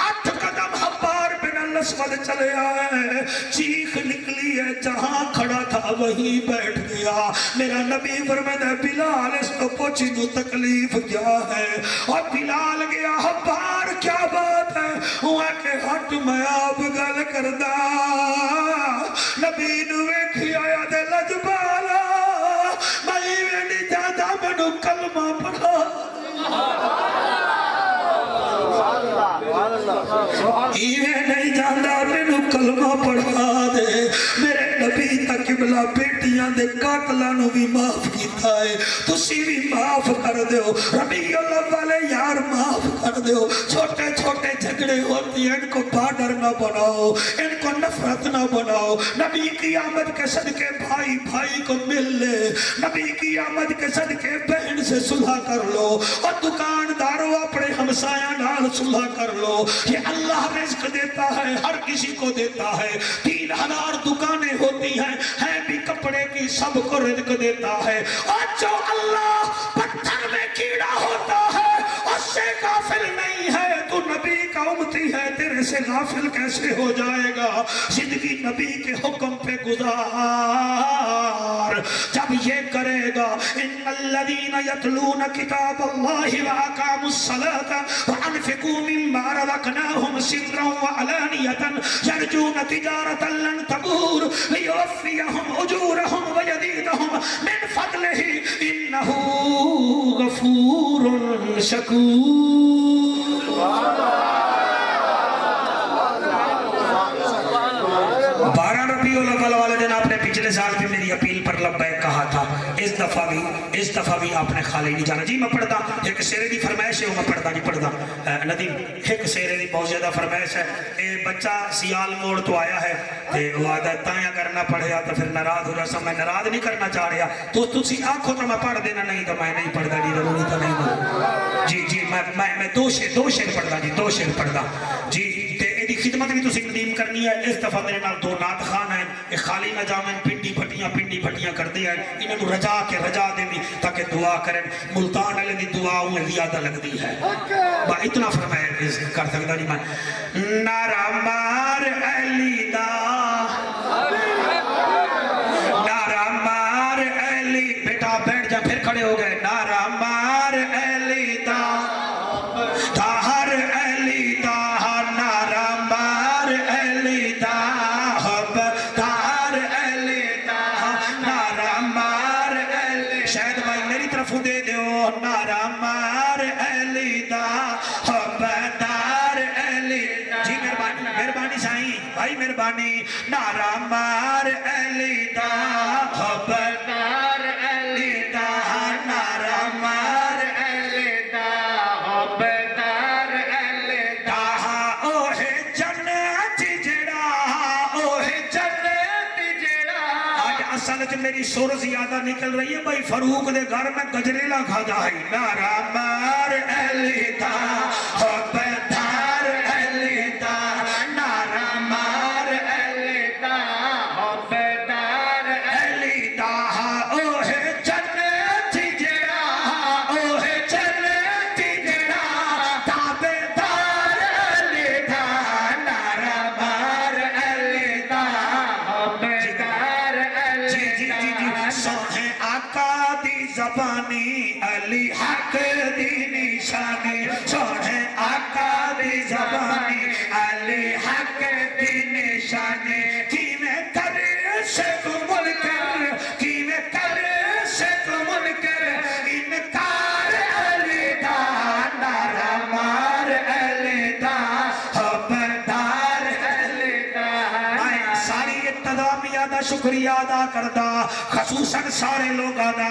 8 قدم حبار بن الاسود چلے آئے چیخ نکلی ہے جہاں کھڑا تھا وہیں بیٹھ گیا میرا نبی فرماتے بلال اس کو پوچھی نو تکلیف کیا ہے اور بلال گیا حبار کیا بات ہے ہوا کہ ہٹ میں آپ گل کردہ نبی نو ویکھی آیا دے لجبالا میں نہیں جاتا میں کلمہ پڑھا ایویں نہیں جانا مینو کلمہ پڑھا دے میرے نبی تا قبلہ بیٹیاں دے قاتلاں نو بھی معاف کیتا ہے تسی بھی معاف کر دیو ربیع الاول یار معاف کر دیو چھوٹے چھوٹے جھگڑے ہوتی ہیں ان کو بارڈر نہ بناؤ ان کو نفرت نہ بناؤ نبی کی آمد کے صدقے بھائی بھائی کو مل لے نبی کی آمد کے صدقے بہن سے صلح کر لو اور دکانداروں اپنے ہمسایہ نال صلح کر لو یہ اللہ رزق دیتا ہے ہر کسی کو دیتا ہے 3000 دکانیں ہوتی ہیں بھی کپڑے کی سب کو رزق دیتا ہے اور جو اللہ پتھر میں کیڑا ہوتا ہے اس سے غافل نہیں ہے تو نبی کا امتی ہے تیرے سے غافل کیسے ہو جائے گا زندگی نبی کے حکم پہ گزار جب یہ کرے گا ان الذین یتلون کتاب اللہ واقاموا الصلاۃ وانفقوا مما رزقناهم سرا وعلانیۃ یرجون تجارۃ لن تبور لیوفیہم اجورہم ویزیدہم من فضلہ انہ غفور شکور 12 ربیع الاول والے دن آپ نے پچھلے سال بھی میری اپیل پر لبیک کہا تھا اس دفعہ بھی آپ نے خالی نہیں جانا جی میں پڑھتا ایک سیرے دی فرمائش ہے وہ میں پڑھتا نہیں پڑھتا ندیم ایک سیرے دی بہت زیادہ فرمائش ہے اے بچہ سیال موڑ تو آیا ہے وہ عادت تائیاں کرنا پڑھیا تو پھر ناراض ہو رہا میں ناراض نہیں کرنا چاہ رہا تو تسی آنکھو تو میں پڑھ دینا نہیں تو میں نہیں پڑھتا نہیں ضروری تو نہیں جی جی میں دو شیر پڑھتا جی 2 شیر پڑھتا جی ایدی خدمت بھی تسی ندیم کرنی ہے اس دفعہ میرے نال 2 نعت خان ہیں ایک خالی نہ جامن پنڈی پھٹیاں کر دیا ہے انہوں نے رجا دیں تاکہ دعا کریں ملتان علیہ دی دعا انہیں زیادہ لگ دی ہے با اتنا فرمائے کر سکتا نہیں میں نعرہ مار علی دا نعرہ مار علی بیٹا بیٹھ جا پھر کھڑے ہو گئے نعرہ مار علی دا تاہر علی دا نعرہ مار علی دا دے دیو نعرہ مار علی دا حبدار علی جی مہربانی سائیں بھائی مہربانی نعرہ مار علی دا حبدار علی دا نعرہ مار علی دا حبدار علی دا اوہ جنت جڑا اوہ جنت جڑا آج اصل جو میری سور زیادہ نکل رہی ہے بھائی فاروق دے گھر میں گجریلا کھا جائی نعرہ مار علی دا حبدار علی دا نعرہ مار علی دا حبدار علی دا اوہ جنت جڑا اوہ جنت جڑا تابدار علی دا نعرہ مار علی دا حبدار علی دا سوہیں آقا دی زبانی علی حق دی نشانی سوہیں آقا دی زبانی علی حق دی نشانی کی میں کرے سے تم مل کر کی میں کرے سے تم بندیاں دا شکریہ ادا کردا خصوصاً سارے لوگاں دا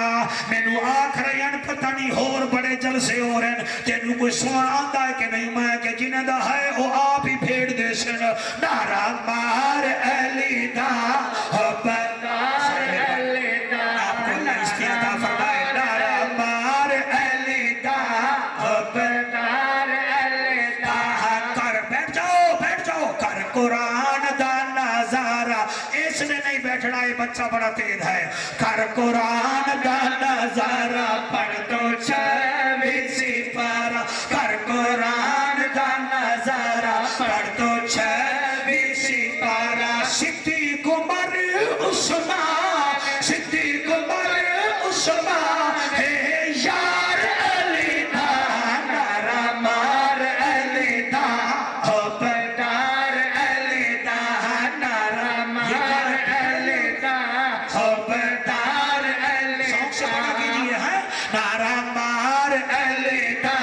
مینوں آکھ رہے ہیں پتہ نہیں ہور بڑے جلسے ہو رہے ہیں تینوں کوئی سن آندا ہے کہ نہیں میں کہ جنہیں دا ہے وہ آپ ہی پھیڑ دے سن نعرہ مار علی دا حبدار علی دا آپ کو اللہ استعداد فرمائے نعرہ مار علی دا حبدار علی دا کر بیٹھ جاؤ کر قرآن دا نظارہ اس نے نہیں بیٹھنا یہ بچہ بڑا تیز ہے کر قرآن دا نظارہ پڑھ تو چھویں سپارہ کر قرآن دا نظارہ پڑھ تو چھویں سپارہ صدیق عمر عثمان صدیق عمر عثمان ہے یار علی دا نعرہ مار علی دا حبدار علی دا نعرہ مار علی دا حبدار علی شوق سے پڑھا کیجئے ہے نعرہ مار علی دا